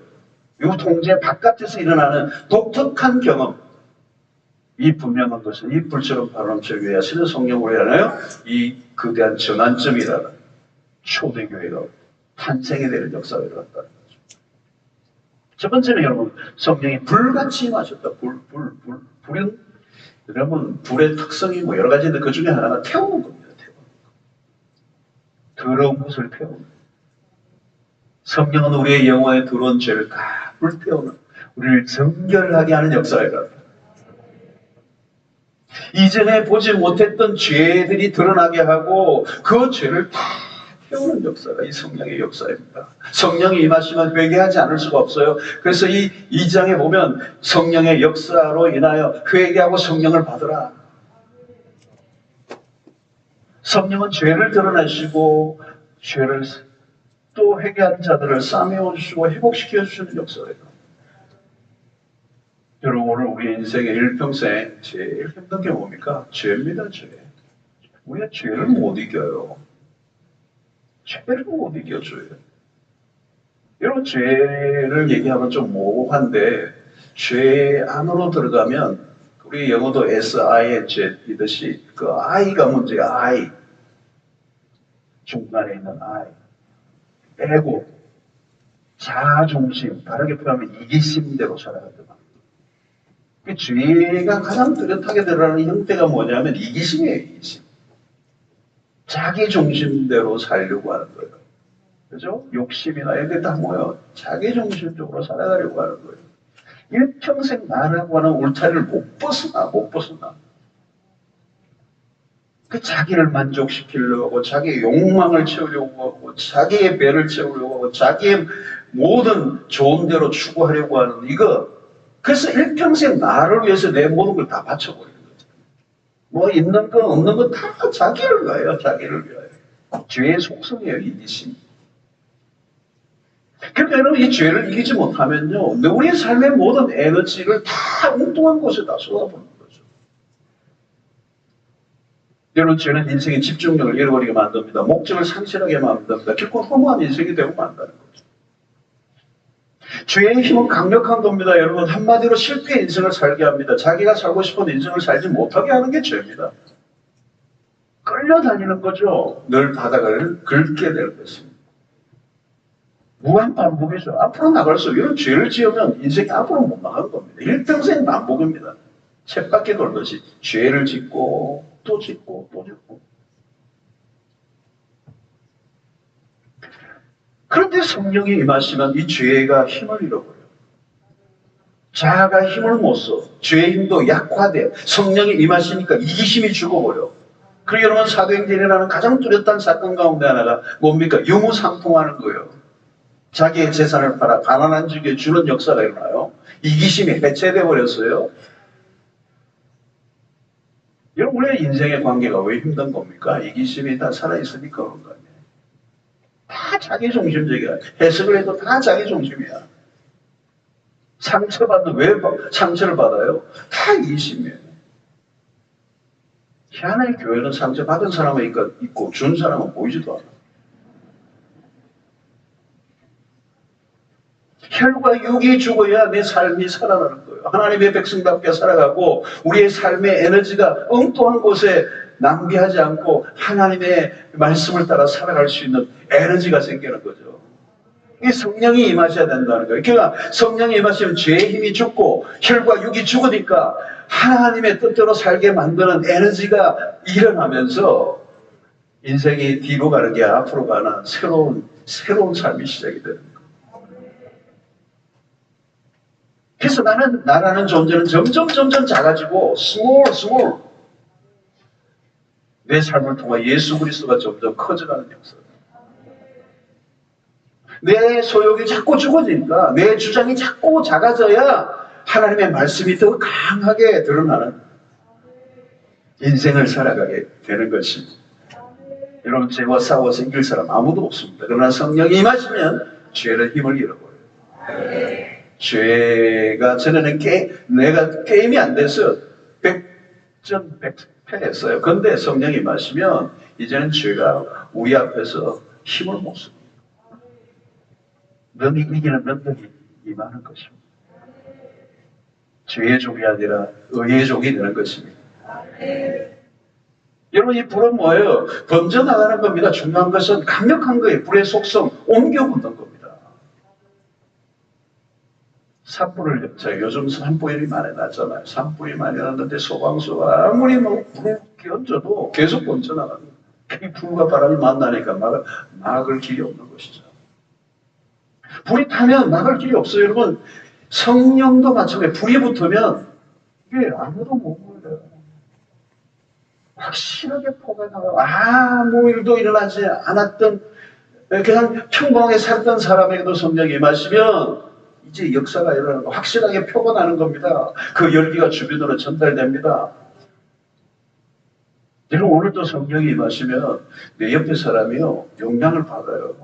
이 통제 바깥에서 일어나는 독특한 경험, 이 분명한 것은 이 불처럼 바람처럼 임하시는 성령으로 인하여 이 거대한 전환점이라는 초대교회가 탄생이 되는 역사가 일어났다는 거죠. 첫 번째는 여러분, 성령이 불같이 임하셨다. 불은, 여러분, 불의 특성이 뭐 여러 가지인데 그 중에 하나가 태우는 겁니다. 더러운 것을 태우는. 성령은 우리의 영혼에 들어온 죄를 다 불태우는, 우리를 정결하게 하는 역사가 일어납니다. 이전에 보지 못했던 죄들이 드러나게 하고 그 죄를 다 태우는 역사가 이 성령의 역사입니다. 성령이 임하시면 회개하지 않을 수가 없어요. 그래서 이 2장에 보면 성령의 역사로 인하여 회개하고 성령을 받으라. 성령은 죄를 드러내시고 죄를 또 회개한 자들을 싸매어 주시고 회복시켜 주시는 역사예요. 여러분, 오늘 우리 인생의 일평생 제일 힘든 게 뭡니까? 죄입니다. 죄. 우리가 죄를 못 이겨요. 죄를 못 이겨줘요. 여러분, 죄를 얘기하면 좀 모호한데 죄 안으로 들어가면 우리 영어도 S-I-N이듯이 그 I가 문제야. I. 중간에 있는 I. 에고, 자중심, 다르게 표현하면 이기심대로 살아가더만. 그 죄가 가장 뚜렷하게 드러나는 형태가 뭐냐면 이기심이에요. 이기심. 자기 중심대로 살려고 하는 거예요. 그죠? 욕심이나 이런 게 다 뭐예요? 자기 중심적으로 살아가려고 하는 거예요. 일평생 나라고 하는 울타리를 못 벗어나. 그 자기를 만족시키려고 하고, 자기의 욕망을 채우려고 하고, 자기의 배를 채우려고 하고, 자기의 모든 좋은 대로 추구하려고 하는 이거. 그래서 일평생 나를 위해서 내 모든 걸 다 바쳐버리는 거죠. 뭐 있는 거 없는 거 다 자기를 위하여, 자기를 위하여. 죄의 속성이에요, 이기심. 그러니까 여러분, 이 죄를 이기지 못하면요, 우리의 삶의 모든 에너지를 다 엉뚱한 곳에 다 쏟아부는 거죠. 여러분, 죄는 인생의 집중력을 잃어버리게 만듭니다. 목적을 상실하게 만듭니다. 결코 허무한 인생이 되고 만다는 거죠. 죄의 힘은 강력한 겁니다. 여러분, 한마디로 실패 인생을 살게 합니다. 자기가 살고 싶은 인생을 살지 못하게 하는 게 죄입니다. 끌려다니는 거죠. 늘 바닥을 긁게 될 것입니다. 무한 반복이죠. 앞으로 나갈 수 없어요. 이런 죄를 지으면 인생이 앞으로 못 나가는 겁니다. 일평생 반복입니다. 쳇바퀴 돌듯이 죄를 짓고 또 짓고 또 짓고. 그런데 성령이 임하시면 이 죄가 힘을 잃어버려요. 자아가 힘을 못 써. 죄의 힘도 약화돼. 성령이 임하시니까 이기심이 죽어버려. 그리고 여러분, 사도행전이라는 가장 뚜렷한 사건 가운데 하나가 뭡니까? 유무상통하는 거예요. 자기의 재산을 팔아 가난한 집에 주는 역사가 일어나요. 이기심이 해체돼 버렸어요. 여러분, 우리의 인생의 관계가 왜 힘든 겁니까? 이기심이 다 살아있으니까 그런 거 아니에요. 다 자기중심적이야. 해석을 해도 다 자기중심이야. 상처받는, 왜 상처를 받아요? 다 이기심이에요. 희한하게 교회는 상처받은 사람은 있고 준 사람은 보이지도 않아. 혈과 육이 죽어야 내 삶이 살아나는 거예요. 하나님의 백성답게 살아가고 우리의 삶의 에너지가 엉뚱한 곳에 낭비하지 않고 하나님의 말씀을 따라 살아갈 수 있는 에너지가 생기는 거죠. 이 성령이 임하셔야 된다는 거예요. 그러니까 성령이 임하시면 죄의 힘이 죽고 혈과 육이 죽으니까 하나님의 뜻대로 살게 만드는 에너지가 일어나면서 인생이 뒤로 가는 게 앞으로 가는 새로운 삶이 시작이 되는 거예요. 그래서 나라는 존재는 점점 작아지고 스몰 내 삶을 통해 예수 그리스도가 점점 커져가는 역사입니다. 내 소욕이 자꾸 죽어지니까 내 주장이 자꾸 작아져야 하나님의 말씀이 더 강하게 드러나는 인생을 살아가게 되는 것입니다. 여러분, 죄와 싸워서 이길 사람 아무도 없습니다. 그러나 성령이 임하시면 죄는 힘을 잃어버려요. 죄가 전에는 내가 게임이 안 돼서 100전 100패했어요. 그런데 성령이 마시면 이제는 죄가 우리 앞에서 힘을 못 씁니다. 너는 이기는 능력이 임하는 것입니다. 죄의 족이 아니라 의의 족이 되는 것입니다. 여러분, 이 불은 뭐예요? 번져나가는 겁니다. 중요한 것은 강력한 거예요. 불의 속성, 옮겨붙는 겁니다. 산불을, 요즘 산불이 많이 났잖아요. 산불이 많이 났는데 소방서가 아무리 불을 끼얹어도 계속 번져나가는 거예요. 불과 바람이 만나니까 막을 길이 없는 것이죠. 불이 타면 막을 길이 없어요. 여러분, 성령도 마찬가지예요. 불이 붙으면 이게 아무도 못 몰려요. 확실하게 포가 나가고 아무 일도 일어나지 않았던 그냥 평범하게 살던 사람에게도 성령이 임하시면 이제 역사가 일어나는 거 확실하게 표본하는 겁니다. 그 열기가 주변으로 전달됩니다. 여러분 오늘도 성령이 임하시면 내 옆에 사람이요 영향을 받아요.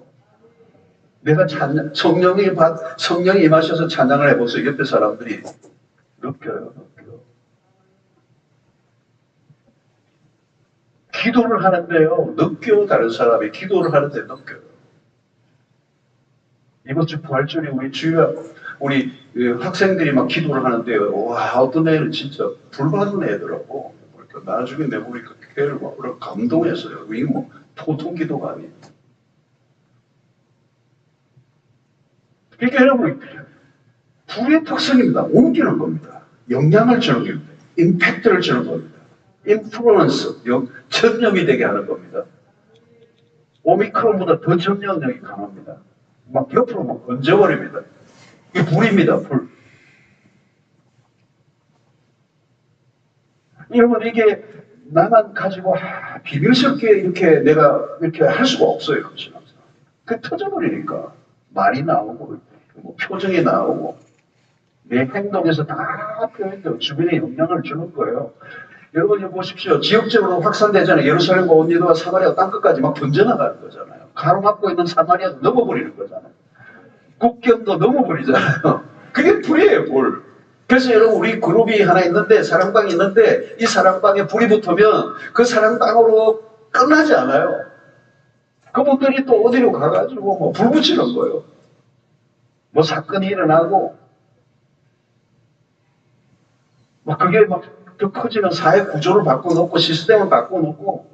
내가 성령이 임하셔서 찬양을 해보세요. 옆에 사람들이 느껴요. 기도를 하는데요. 느껴요. 다른 사람이 기도를 하는데 느껴요. 이번 주 부활절에 우리 학생들이 막 기도를 하는데요. 와, 어떤 애는 진짜 불받은 애더라고. 그러니까 나중에 내보니까 걔를 막 감동했어요. 이게 뭐 보통 기도가 아니에요. 그러니까 여러분, 불의 특성입니다. 옮기는 겁니다. 영향을 주는 겁니다. 임팩트를 주는 겁니다. 인플루언스, 전염이 되게 하는 겁니다. 오미크론보다 더 전염력이 강합니다. 막 옆으로 막 던져버립니다. 이게 불입니다, 불. 여러분, 이게 나만 가지고 비밀스럽게 이렇게 내가 이렇게 할 수가 없어요. 그 터져버리니까 말이 나오고 뭐 표정이 나오고 내 행동에서 다 표현되고 주변에 영향을 주는 거예요. 여러분 보십시오. 지역적으로 확산되잖아요. 예루살렘과 온리도와 사마리아 땅끝까지 막 번져나가는 거잖아요. 가로막고 있는 사마리아도 넘어버리는 거잖아요. 국경도 넘어버리잖아요. 그게 불이에요, 불. 그래서 여러분 우리 그룹이 하나 있는데 사랑방이 있는데 이 사랑방에 불이 붙으면 그 사랑방으로 끝나지 않아요. 그분들이 또 어디로 가가지고 뭐 불 붙이는 거예요. 뭐 사건이 일어나고 막 그게 막 더 커지는 사회 구조를 바꿔놓고 시스템을 바꿔놓고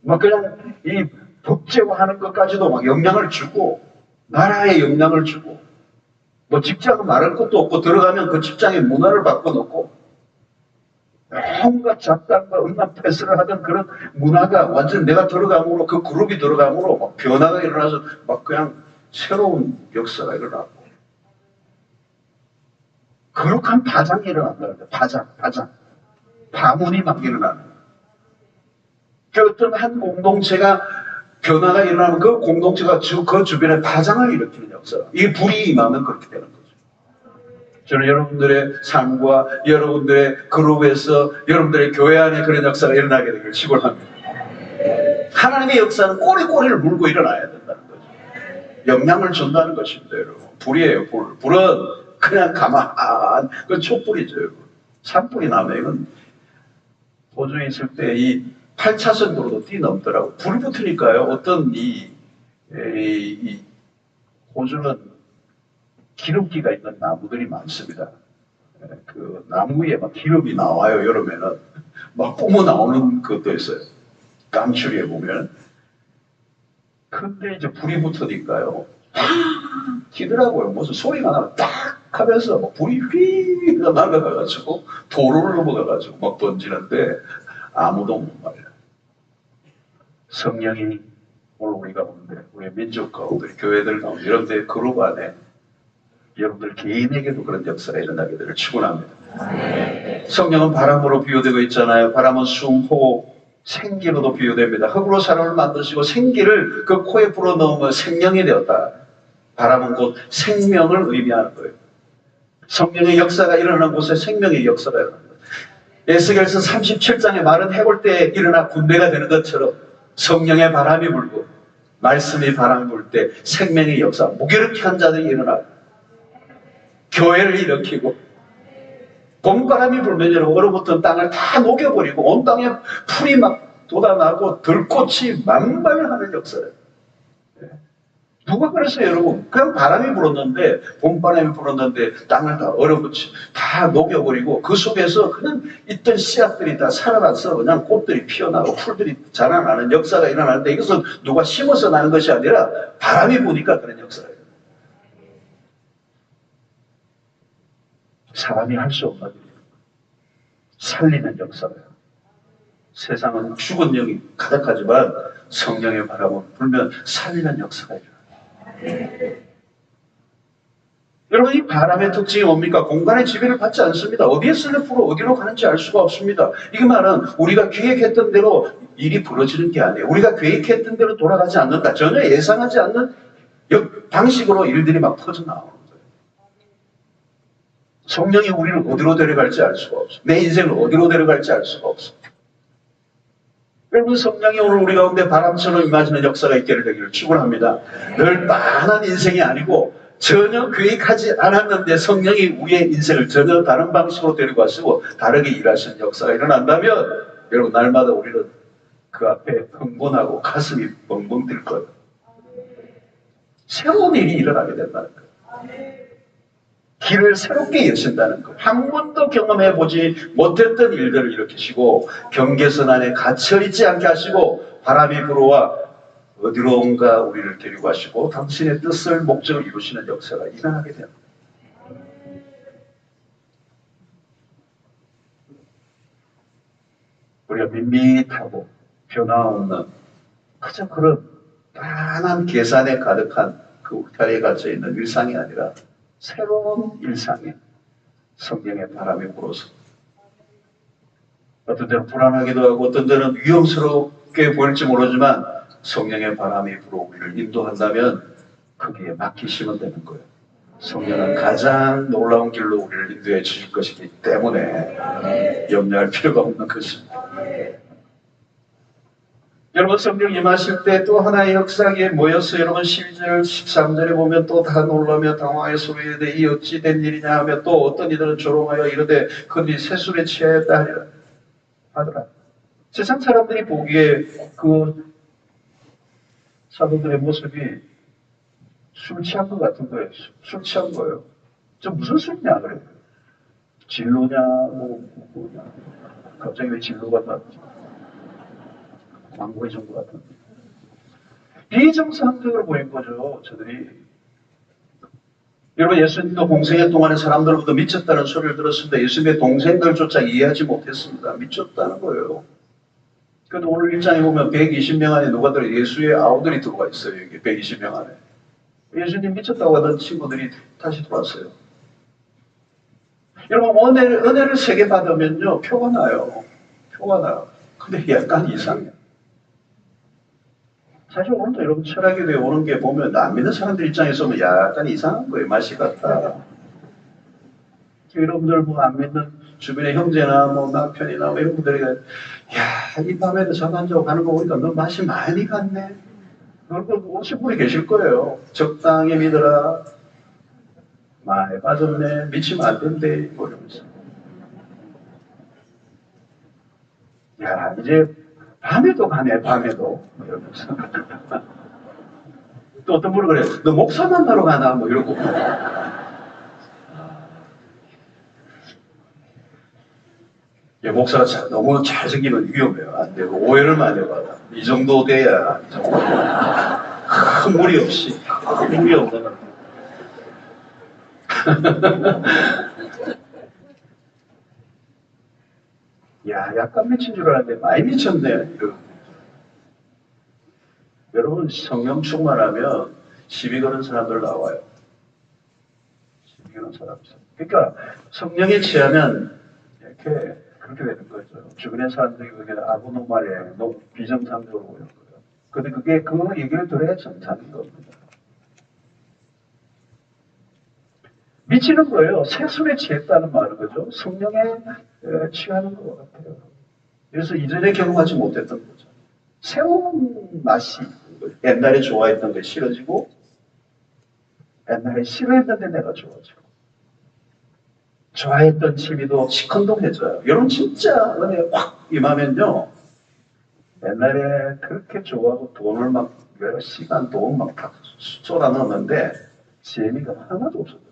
막 그냥 이 법제화하는 것까지도 막 영향을 주고 나라에 영향을 주고 뭐 직장은 말할 것도 없고 들어가면 그 직장의 문화를 바꿔놓고 온갖 잡담과 음란 패스를 하던 그런 문화가 완전 내가 들어감으로 그 그룹이 들어감으로 막 변화가 일어나서 막 그냥 새로운 역사가 일어나고 거룩한 파장이 일어난다는 거예요. 파장. 파문이 막 일어나는 거예요. 그 어떤 한 공동체가 변화가 일어나면 그 공동체가 그 주변에 파장을 일으키는 역사. 이게 불이 임하면 그렇게 되는 거죠. 저는 여러분들의 삶과 여러분들의 그룹에서 여러분들의 교회 안에 그런 역사가 일어나게 되기를 축원합니다. 하나님의 역사는 꼬리꼬리를 물고 일어나야 된다는 거죠. 영향을 준다는 것입니다, 여러분. 불이에요, 불. 불은 그냥 그 촛불이죠, 여러분. 산불이 나면 이건 도중에 있을 때 이 8차선 도로도 뛰넘더라고. 불이 붙으니까요. 어떤 호주는 기름기가 있는 나무들이 많습니다. 그 나무 위에 막 기름이 나와요, 여름에는. 막 뿜어 나오는 것도 있어요. 깡추리에 보면. 근데 이제 불이 붙으니까요. 기더라고요. 무슨 소리가 나면 딱 하면서 막 불이 휘 날아가가지고 도로를 넘어가가지고 막 번지는데 아무도 못 말려. 성령이 오늘 우리 가운데, 우리 민족 가운데, 교회들 가운데, 여러분들 그룹 안에 여러분들 개인에게도 그런 역사가 일어나게 되기를 축원합니다. 성령은 바람으로 비유되고 있잖아요. 바람은 숨, 호흡, 생기로도 비유됩니다. 흙으로 사람을 만드시고 생기를 그 코에 불어넣으면 생명이 되었다. 바람은 곧 생명을 의미하는 거예요. 성령의 역사가 일어나는 곳에 생명의 역사가 일어나는 거예요. 에스겔서 37장의 말은 해볼 때 일어나 군대가 되는 것처럼 성령의 바람이 불고 말씀의 바람이 불 때 생명의 역사, 무기력히 한 자들이 일어나고 교회를 일으키고 봄바람이 불면 여러분 얼어붙은 땅을 다 녹여버리고 온 땅에 풀이 막 돋아나고 들꽃이 만발하는 역사예요. 누가 그랬어요, 여러분? 그냥 바람이 불었는데, 봄바람이 불었는데, 땅을 다 얼어붙이, 다 녹여버리고, 그 속에서 그냥 있던 씨앗들이 다 살아나서 그냥 꽃들이 피어나고, 풀들이 자라나는 역사가 일어나는데, 이것은 누가 심어서 나는 것이 아니라, 바람이 부니까 그런 역사예요. 사람이 할 수 없는 일이에요. 살리는 역사예요. 세상은 죽은 영이 가득하지만, 성령의 바람은 불면 살리는 역사가 일어나요. 여러분, 이 바람의 특징이 뭡니까? 공간의 지배를 받지 않습니다. 어디에 슬리프로 어디로 가는지 알 수가 없습니다. 이게 말은 우리가 계획했던 대로 일이 벌어지는 게 아니에요. 우리가 계획했던 대로 돌아가지 않는다. 전혀 예상하지 않는 방식으로 일들이 막 터져나오는 거예요. 성령이 우리를 어디로 데려갈지 알 수가 없어. 내 인생을 어디로 데려갈지 알 수가 없어. 여러분, 성령이 오늘 우리 가운데 바람처럼 임하시는 역사가 있기를 되기를 축원합니다. 늘 빤한 인생이 아니고 전혀 계획하지 않았는데 성령이 우리의 인생을 전혀 다른 방식으로 데리고 가시고 다르게 일하시는 역사가 일어난다면 여러분, 날마다 우리는 그 앞에 흥분하고 가슴이 뻥뻥 뛸 거예요. 새로운 일이 일어나게 된다는 거예요. 길을 새롭게 여신다는 거예요. 한 번도 경험해보지 못했던 일들을 일으키시고 경계선 안에 갇혀있지 않게 하시고 바람이 불어와 어디론가 우리를 데리고 가시고 당신의 뜻을 목적을 이루시는 역사가 일어나게 됩니다. 우리가 밋밋하고 변화없는 그저 그런 빤한 계산에 가득한 그 울타리에 갇혀있는 일상이 아니라 새로운 일상에 성령의 바람이 불어서 어떤 때는 불안하기도 하고 어떤 때는 위험스럽게 보일지 모르지만 성령의 바람이 불어 우리를 인도한다면 거기에 맡기시면 되는 거예요. 성령은 가장 놀라운 길로 우리를 인도해 주실 것이기 때문에 염려할 필요가 없는 것입니다. 여러분, 성령 임하실 때 또 하나의 역사에 모여서 여러분 12절 13절에 보면 또 다 놀라며 당황해서 이르되 이 어찌 된 일이냐 하며 또 어떤 이들은 조롱하여 이르되 그들이 새술에 취하였다 하더라. 세상 사람들이 보기에 그 사도들의 모습이 술 취한 것 같은 거예요. 술 취한 거예요. 저 무슨 술이냐 그래요. 진로냐 뭐냐. 갑자기 왜 진로가 나왔지? 광고해 준 것 같은데. 비정상적으로 보인 거죠, 저들이. 여러분, 예수님도 공생애 동안에 사람들로부터 미쳤다는 소리를 들었습니다. 예수님의 동생들조차 이해하지 못했습니다. 미쳤다는 거예요. 그래도 오늘 1장에 보면 120명 안에 누가 들어 예수의 아우들이 들어와 있어요. 여기 120명 안에. 예수님 미쳤다고 하던 친구들이 다시 들어왔어요. 여러분, 은혜를 세게 받으면요, 표가 나요. 표가 나요. 근데 약간 이상해요. 사실 오늘도 여러분 철학에 대해 오는 게 보면 안 믿는 사람들 입장에서 보면 약간 이상한 거예요. 맛이 같다. 여러분들 뭐 안 믿는 주변의 형제나 뭐 남편이나 뭐 이런 분들이 야, 이 밤에도 잠 안 자고 가는 거 보니까 너 맛이 많이 갔네. 그걸 오신 분이 계실 거예요. 적당히 믿어라. 많이 빠졌네. 미치면 안 된대. 뭐 이러면서. 야, 이제 밤에도 가네, 밤에도. 뭐 이러면서. 또 어떤 분은 그래. 너 목사 만나러 가나? 뭐 이러고. 목사가 너무 잘생기면 위험해요. 안 되고, 오해를 많이 받아. 이 정도 돼야, 큰 무리 없이, 무리 없는. 야, 약간 미친 줄 알았는데 많이 미쳤네. 여러분, 성령 충만하면 시비 거는 사람들 나와요. 시비 거는 사람들. 그러니까 성령에 취하면 이렇게 그렇게 되는 거죠. 주변의 사람들이 그게 아부노말에 너무 비정상적으로 보이는 거예요. 근데 그게 그 얘기를 들어야 정상인 겁니다. 미치는 거예요. 새술에 취했다는 말은 거죠. 성령에 취하는 것 같아요. 그래서 이전에 경험하지 못했던 거죠. 새로운 맛이 옛날에 좋아했던 게 싫어지고 옛날에 싫어했는데 내가 좋아지고 좋아했던 취미도 시큰둥해져요. 여러분 진짜 은혜 확 임하면요. 옛날에 그렇게 좋아하고 돈을 막 시간 돈 막 다 쏟아 넣었는데 재미가 하나도 없어요.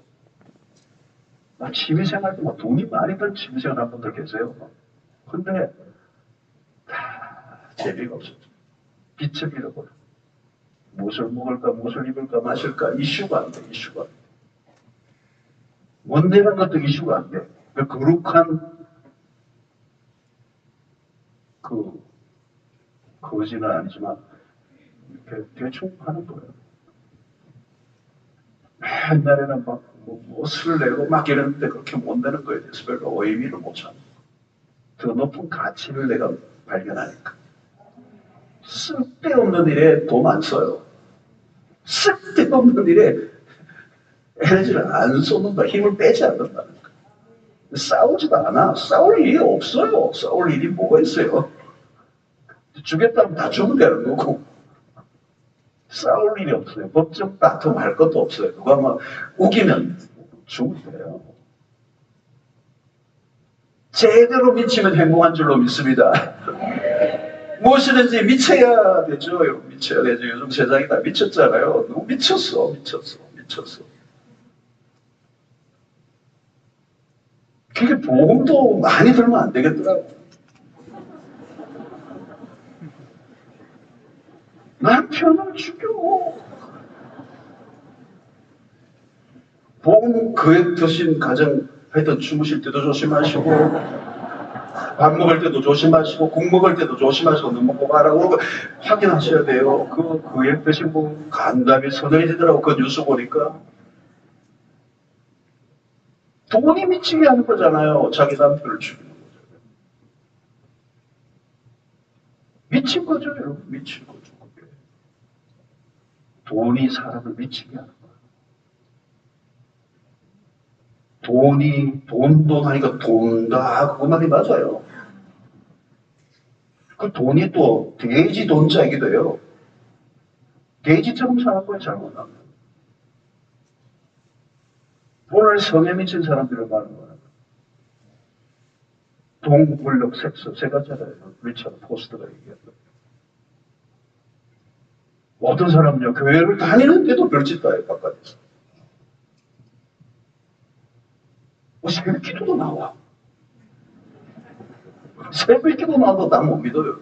취미생활도 뭐 돈이 많이 든 취미생활 한 분들 계세요. 근데 다 재미가 없었죠. 빛을 잃어버려. 무엇을 먹을까, 무엇을 입을까, 마실까, 이슈가 안 돼, 이슈가 안 돼. 원내는 것도 이슈가 안 돼. 그 거룩한 거지는 아니지만 대충 하는 거예요. 옛날에는 막 못을 내고 막 이러는데 그렇게 못 내는 거에 대해서 별로 의미를 못 찾는 거예요. 더 높은 가치를 내가 발견하니까. 쓸데없는 일에 돈 안 써요. 쓸데없는 일에 에너지를 안 쏟는다. 힘을 빼지 않는다는 거예요. 싸우지도 않아. 싸울 일이 없어요. 싸울 일이 뭐가 있어요. 죽겠다면 다 죽으면 되는 거고. 싸울 일이 없어요. 법적 다툼할 것도 없어요. 누가 뭐 우기면 죽으면 돼요. 제대로 미치면 행복한 줄로 믿습니다. 무엇이든지 미쳐야 되죠. 여러분 미쳐야 되죠. 요즘 세상이 다 미쳤잖아요. 너무 미쳤어. 그게 보험도 많이 들면 안 되겠더라고. 남편을 죽여. 보험 그에 드신 가정 하여튼 주무실 때도 조심하시고 밥 먹을 때도 조심하시고 국 먹을 때도 조심하시고 너무 고가라고 확인하셔야 돼요. 그에 드신 분 간담이 서늘해지더라고. 그 뉴스 보니까. 돈이 미치게 하는 거잖아요. 자기 남편을 죽이는 거잖아요. 미친 거죠, 여러분. 미친 거죠. 그게. 돈이 사람을 미치게 하는 거예요. 돈 하니까 돈다. 그 말이 맞아요. 그 돈이 또 돼지 돈자이기도 해요. 돼지처럼 사는 거예요, 잘못하면. 돈을 성에 미친 사람들을 말하는 거예요. 돈, 권력, 섹스, 세 가지잖아요. 리처드 포스트가 얘기했던. 어떤 사람은요, 교회를 다니는데도 별짓 다 해요, 바깥에서. 새벽 기도도 나와. 새벽 기도 나와도 나 못 믿어요.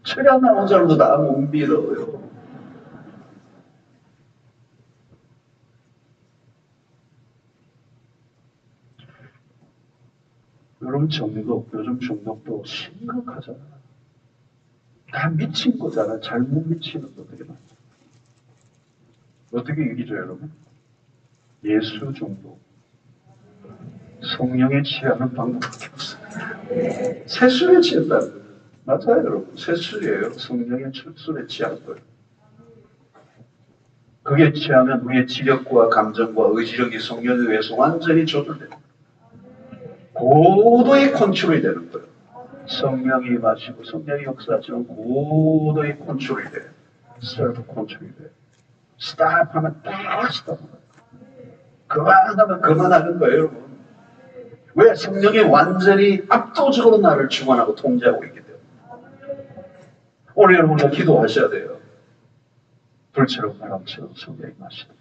철야 나온 사람도 나 못 믿어요. 여러분 중독, 요즘 중독도 심각하잖아. 다 미친 거잖아. 잘못 미치는 것들이 많아. 어떻게 이기죠, 여러분? 예수 중독. 성령에 취하는 방법밖에 없어요. 세술에 취한다는 거예요. 맞아요, 여러분. 세술이에요. 성령의 술에 취한 거예요. 그게 취하면 우리의 지력과 감정과 의지력이 성령에 의해서 완전히 조절돼요. 고도의 컨트롤이 되는 거예요. 성령이 마시고 성령이 역사하시면 고도의 컨트롤이 돼요. 셀프 컨트롤이 돼요. 스탑하면 딱 스탑하는 거예요. 그만하면 그만하는 거예요, 여러분. 왜? 성령이 완전히 압도적으로 나를 주관하고 통제하고 있기 때문에. 오늘 여러분과 기도하셔야 돼요. 불처럼 바람처럼 성령이 마시는.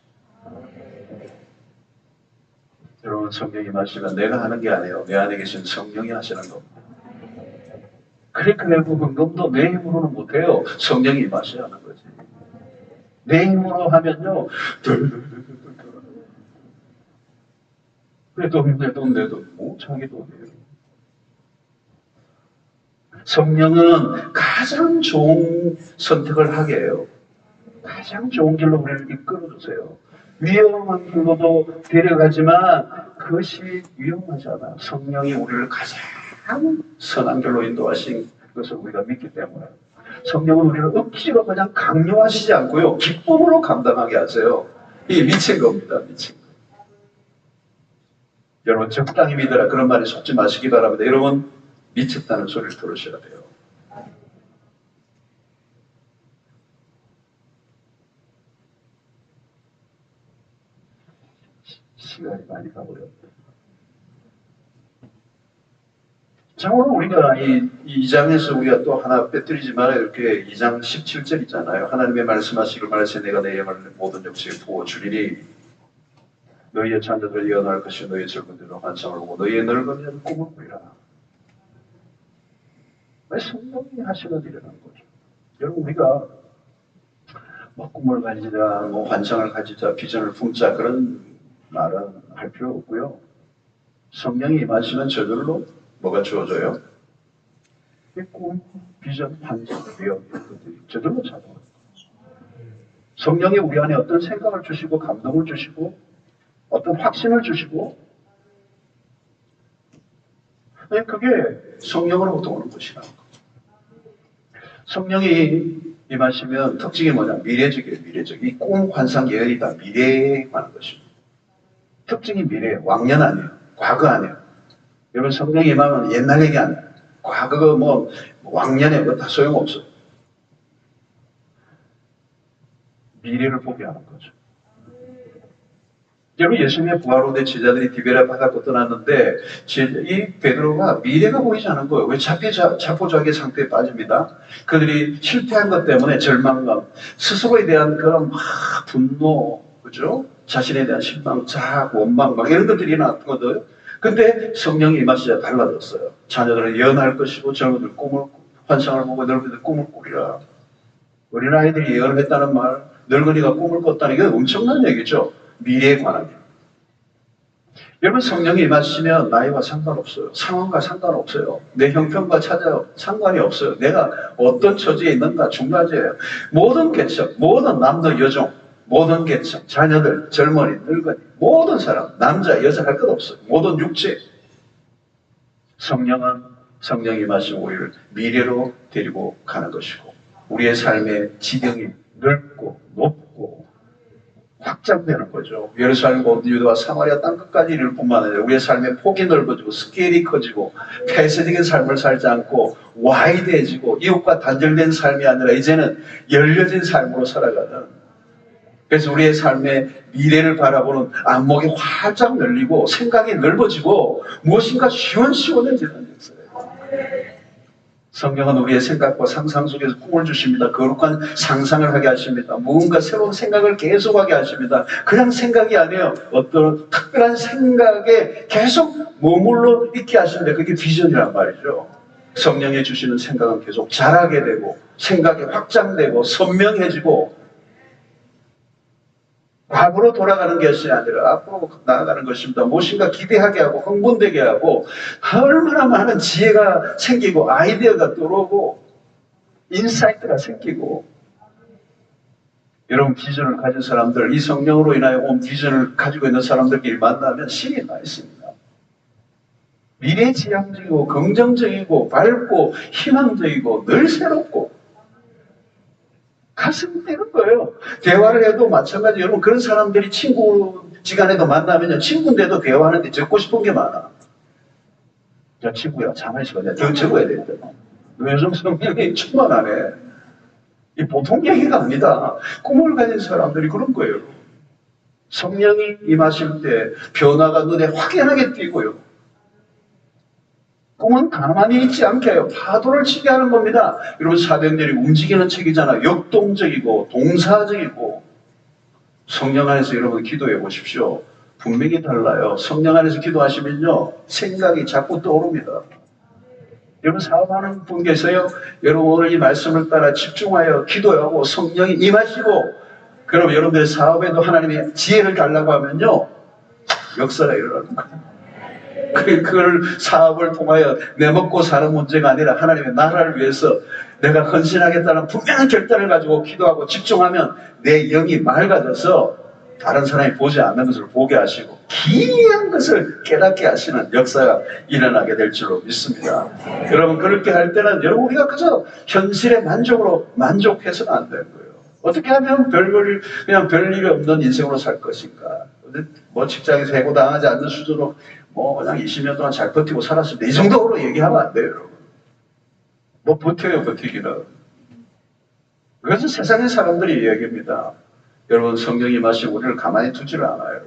여러분 성령이 마시면 내가 하는 게 아니에요. 내 안에 계신 성령이 하시는 겁니다. 그러니까 결국 헌금도 내 힘으로는 못해요. 성령이 마셔야 하는 거지. 내 힘으로 하면요. 내 돈, 내 돈, 내 돈. 뭐 자기 돈이에요. 성령은 가장 좋은 선택을 하게 해요. 가장 좋은 길로 우리를 이끌어주세요. 위험한 길로도 데려가지만 그것이 위험하지 않아요. 성령이 우리를 가장 선한 길로 인도하신 것을 우리가 믿기 때문에. 성령은 우리를 억지로 그냥 강요하시지 않고요. 기쁨으로 감당하게 하세요. 이게 미친 겁니다. 미친 거. 여러분 적당히 믿어라. 그런 말에 속지 마시기 바랍니다. 여러분 미쳤다는 소리를 들으셔야 돼요. 시간이 많이 가버렸네. 자, 오늘 우리가 이 2장에서 우리가 또 하나 빼뜨리지 말아야 이렇게 2장 17절 있잖아요. 하나님의 말씀하시길 말하시 내가 내 영을 모든 역사에 부어주리니 너희의 자녀들 예언할 것이 너희의 젊은이로 환상을 보고 너희의 늙은이는 꿈을 꾸리라. 왜 성령이 하시는 일이라는 거죠. 여러분 우리가 뭐 꿈을 가지자, 뭐 환상을 가지자, 비전을 품자 그런 말은 할 필요 없고요. 성령이 임하시면 저절로 뭐가 주어져요? 꿈, 비전, 환상, 예언 것들이 저절로 찾아와요. 성령이 우리 안에 어떤 생각을 주시고 감동을 주시고 어떤 확신을 주시고, 그게 성령으로부터 오는 것이라는 거죠. 성령이 임하시면 특징이 뭐냐? 미래적이에요, 미래적. 이 꿈, 환상, 예언이 다 미래에 관한 것입니다. 특징이 미래예요. 왕년 아니에요. 과거 아니에요. 여러분, 성령이 임하면 옛날 얘기 아니에요. 과거, 왕년에 다 소용없어요. 미래를 보게 하는 거죠. 여러분, 예수님의 부활로 된 제자들이 디베라 바다로 떠났는데 이 베드로가 미래가 보이지 않은 거예요. 왜 자포자기 상태에 빠집니다. 그들이 실패한 것 때문에 절망감, 스스로에 대한 그런 분노, 그죠? 자신에 대한 실망, 자학, 원망, 이런 것들이 나왔거든요. 근데 성령이 임하시자 달라졌어요. 자녀들은 예언할 것이고 젊은들 환상을 보고 늙은이들 꿈을 꾸리라. 어린아이들이 예언을 했다는 말, 늙은이가 꿈을 꿨다는 게 엄청난 얘기죠. 미래에 관한 일. 여러분, 성령이 임하시면 나이와 상관없어요. 상황과 상관없어요. 내 형편과 상관이 없어요. 내가 어떤 처지에 있는가 중요하지예요. 모든 계층, 모든 남녀 여종, 모든 계층, 자녀들, 젊은이, 늙은이, 모든 사람, 남자, 여자 할 것 없어요. 모든 육체. 성령이 임하시고 우리를 미래로 데리고 가는 것이고, 우리의 삶의 지경이 넓고 높고 확장되는 거죠. 예루살렘 모든 유대와 사마리아 땅끝까지 이를 뿐만 아니라 우리의 삶의 폭이 넓어지고 스케일이 커지고 폐쇄적인 삶을 살지 않고 와이드해지고 이웃과 단절된 삶이 아니라 이제는 열려진 삶으로 살아가는, 그래서 우리의 삶의 미래를 바라보는 안목이 활짝 열리고 생각이 넓어지고 무엇인가 시원시원해지는 역사예요. 성경은 우리의 생각과 상상 속에서 꿈을 주십니다. 거룩한 상상을 하게 하십니다. 무언가 새로운 생각을 계속하게 하십니다. 그냥 생각이 아니에요. 어떤 특별한 생각에 계속 머물러 있게 하시는데 그게 비전이란 말이죠. 성령이 주시는 생각은 계속 자라게 되고 생각이 확장되고 선명해지고 과거로 돌아가는 것이 아니라 앞으로 나아가는 것입니다. 무엇인가 기대하게 하고 흥분되게 하고 얼마나 많은 지혜가 생기고 아이디어가 들어오고 인사이트가 생기고, 여러분 비전을 가진 사람들, 이 성령으로 인하여 온 비전을 가지고 있는 사람들끼리 만나면 신이 나 있습니다. 미래지향적이고 긍정적이고 밝고 희망적이고 늘 새롭고 가슴이 뛰는 거예요. 대화를 해도 마찬가지. 여러분, 그런 사람들이 친구지간에도 만나면요, 친구인데도 대화하는데 적고 싶은 게 많아. 야, 친구야, 자만히 있어. 내가 더 적어야 되는데. 요즘 성령이 충만하네. 이 보통 얘기가 아니다. 꿈을 가진 사람들이 그런 거예요. 성령이 임하실 때 변화가 눈에 확연하게 띄고요. 꿈은 가만히 있지 않게 해요. 파도를 치게 하는 겁니다. 여러분, 사도행전이 움직이는 책이잖아요. 역동적이고 동사적이고. 성령 안에서 여러분 기도해 보십시오. 분명히 달라요. 성령 안에서 기도하시면요, 생각이 자꾸 떠오릅니다. 여러분, 사업하는 분 계세요? 여러분, 오늘 이 말씀을 따라 집중하여 기도하고 성령이 임하시고, 그럼 여러분들의 사업에도 하나님의 지혜를 달라고 하면요, 역사가 일어나는 거예요. 그걸 사업을 통하여 내 먹고 사는 문제가 아니라 하나님의 나라를 위해서 내가 헌신하겠다는 분명한 결단을 가지고 기도하고 집중하면 내 영이 맑아져서 다른 사람이 보지 않는 것을 보게 하시고 기이한 것을 깨닫게 하시는 역사가 일어나게 될 줄로 믿습니다. 여러분, 그렇게 할 때는 여러분, 우리가 그저 현실의 만족으로 만족해서는 안 되는 거예요. 어떻게 하면 그냥 별일이 없는 인생으로 살 것인가. 직장에서 해고당하지 않는 수준으로 그냥 20년 동안 잘 버티고 살았습니다. 이 정도로 얘기하면 안 돼요, 여러분. 버텨요, 버티기는. 그것은 세상의 사람들이 얘기합니다. 여러분, 성령이 마시고 우리를 가만히 두지를 않아요.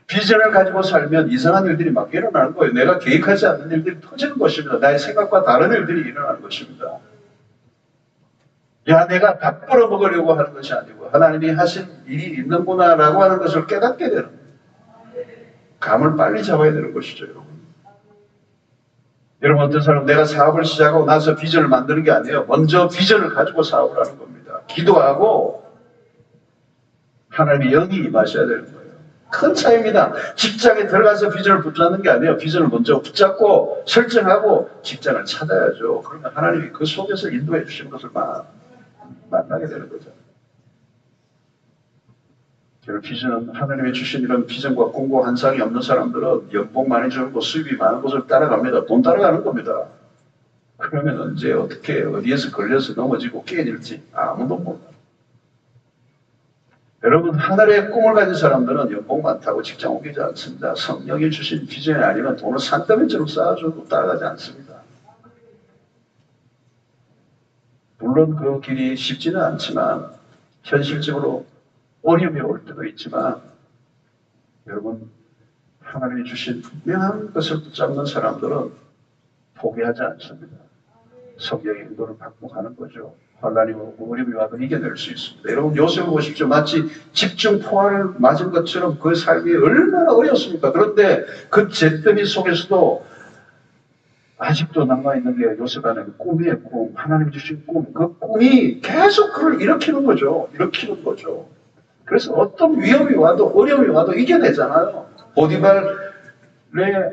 비전을 가지고 살면 이상한 일들이 막 일어나는 거예요. 내가 계획하지 않는 일들이 터지는 것입니다. 나의 생각과 다른 일들이 일어나는 것입니다. 내가 밥 벌어먹으려고 하는 것이 아니고 하나님이 하신 일이 있는구나라고 하는 것을 깨닫게 되는 거예요. 감을 빨리 잡아야 되는 것이죠, 여러분. 여러분, 어떤 사람은 내가 사업을 시작하고 나서 비전을 만드는 게 아니에요. 먼저 비전을 가지고 사업을 하는 겁니다. 기도하고 하나님의 영이 임하셔야 되는 거예요. 큰 차이입니다. 직장에 들어가서 비전을 붙잡는 게 아니에요. 비전을 먼저 붙잡고 설정하고 직장을 찾아야죠. 그러면 하나님이 그 속에서 인도해 주시는 것을 만나게 되는 거죠. 저는 비전, 하나님의 주신 이런 비전과 꿈과 환상이 없는 사람들은 연봉 많이 주고 수입이 많은 곳을 따라갑니다. 돈 따라가는 겁니다. 그러면 언제 어떻게 어디에서 걸려서 넘어지고 깨질지 아무도 몰라. 여러분, 하늘의 꿈을 가진 사람들은 연봉 많다고 직장 옮기지 않습니다. 성령이 주신 비전이 아니면 돈을 산더미처럼 쌓아주고 따라가지 않습니다. 물론 그 길이 쉽지는 않지만 현실적으로 어려움이 올 때도 있지만 여러분, 하나님이 주신 분명한 것을 붙잡는 사람들은 포기하지 않습니다. 성령의 인도를 받고 가는 거죠. 환란이 오고 어려움이 와도 이겨낼 수 있습니다. 여러분, 요셉을 보십시오. 마치 집중 포화를 맞은 것처럼 그 삶이 얼마나 어려웠습니까? 그런데 그 잿더미 속에서도 아직도 남아있는 게 요셉 안에 꿈이에요. 꿈. 하나님이 주신 꿈. 그 꿈이 계속 그를 일으키는 거죠. 일으키는 거죠. 그래서 어떤 위험이 와도 어려움이 와도 이겨내잖아요. 보디발의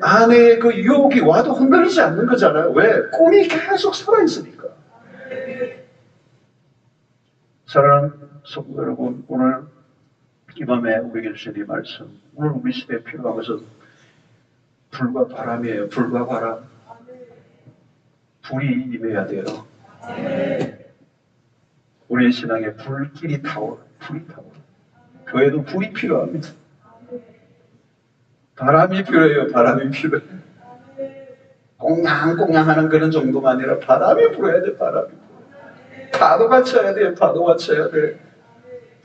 아내의 그 유혹이 와도 흔들리지 않는 거잖아요. 왜? 꿈이 계속 살아있으니까. 사랑하는 성도 여러분, 오늘 이 밤에 우리에게 주신 이 말씀, 오늘 우리 시대에 필요한 것은 불과 바람이에요. 불과 바람. 불이 임해야 돼요. 우리의 신앙에 불길이 타오르, 불이 타오르. 교회도 불이 필요합니다. 바람이 필요해요. 바람이 필요해요. 꽁냥꽁냥 하는 그런 정도가 아니라 바람이 불어야 돼. 바람이. 파도가 쳐야 돼요. 파도가 쳐야 돼.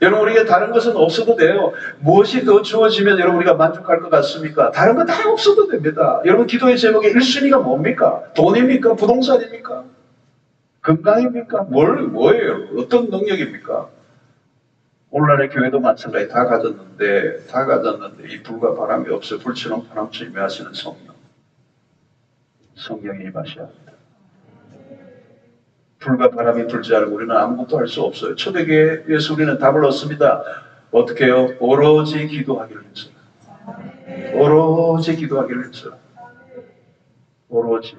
여러분, 우리에게 다른 것은 없어도 돼요. 무엇이 더 주어지면 여러분 우리가 만족할 것 같습니까? 다른 거 다 없어도 됩니다. 여러분, 기도의 제목의 1순위가 뭡니까? 돈입니까? 부동산입니까? 건강입니까? 뭐예요? 어떤 능력입니까? 오늘날의 교회도 마찬가지 다 가졌는데 이 불과 바람이 없어요. 불처럼 바람처럼 임하시는 성령. 성령이 임하셔야 합니다. 불과 바람이 불지 않으면 우리는 아무것도 할 수 없어요. 초대교회에서 우리는 답을 얻습니다. 어떻게 해요? 오로지 기도하기를 했어요. 오로지 기도하기를 했어요. 오로지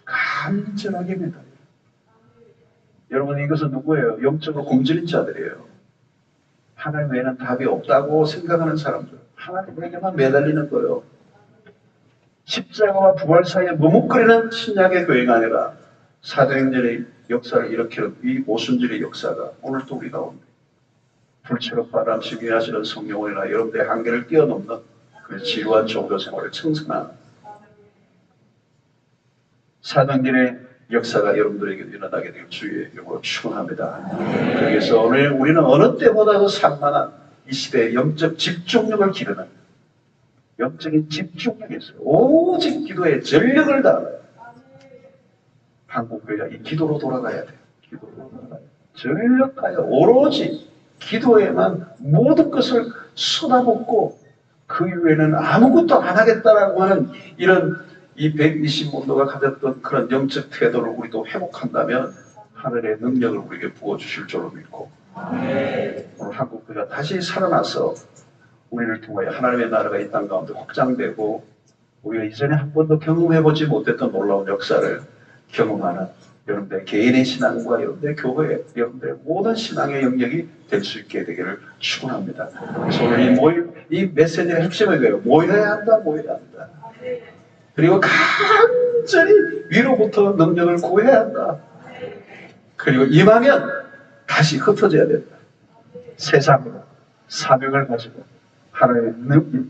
간절하게 매달려요. 여러분, 이것은 누구예요? 영적으로 굶주린 자들이에요. 하나님 외에는 답이 없다고 생각하는 사람들. 하나님에게만 매달리는 거예요. 십자가와 부활 사이에 머뭇거리는 신약의 교회가 아니라 사도행전의 역사를 일으키는 이 오순절의 역사가 오늘도 우리 가운데 불처럼 바람씩 위하시는 성령이나 여러분들의 한계를 뛰어넘는 그 지루한 종교 생활을 청산하는 사도행전의 역사가 여러분들에게 일어나게 될 주의 이름으로 축원합니다. 그래서 오늘 우리는 어느 때보다도 산만한 이 시대의 영적 집중력을 기르는 영적인 집중력이 있어요. 오직 기도에 전력을 다하는 한국교회가 이 기도로 돌아가야 돼요. 기도로 돌아가야 돼요. 전력하여 오로지 기도에만 모든 것을 쏟아붓고 그 이후에는 아무것도 안 하겠다라고 하는 이런 이 120문도가 가졌던 그런 영적 태도를 우리도 회복한다면 하늘의 능력을 우리에게 부어주실 줄로 믿고 오늘 한국교회가 다시 살아나서 우리를 통하여 하나님의 나라가 이 땅 가운데 확장되고 우리가 이전에 한 번도 경험해보지 못했던 놀라운 역사를 경험하는 여러분들의 개인의 신앙과 여러분들의 교회, 여러분들의 모든 신앙의 영역이 될 수 있게 되기를 축원합니다. 그래서 오늘 이 메시지의 핵심은 이거예요. 모여야 한다. 그리고 간절히 위로부터 능력을 구해야 한다. 그리고 임하면 다시 흩어져야 된다. 세상으로 사명을 가지고 하나님의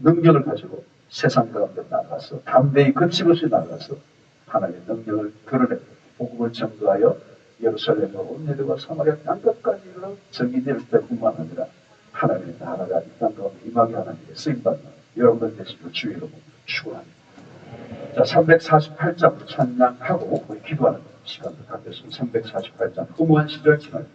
능력을 가지고 세상 가운데 나가서 담대히 거침없이 나가서 하나님의 능력을 드러내고 복음을 전도하여 예루살렘과 온 유대와 사마리아 땅끝까지 이르러 정의될 때뿐만 아니라 하나님의 나라가 이 땅 가운데 임하게 하나님의 쓰임받는 여러분들 되시길 주의 이름으로 축원합니다. 자, 348장으로 찬양하고 우리 기도하는 시간도 갖겠습니다. 348장 후무한 시절 지날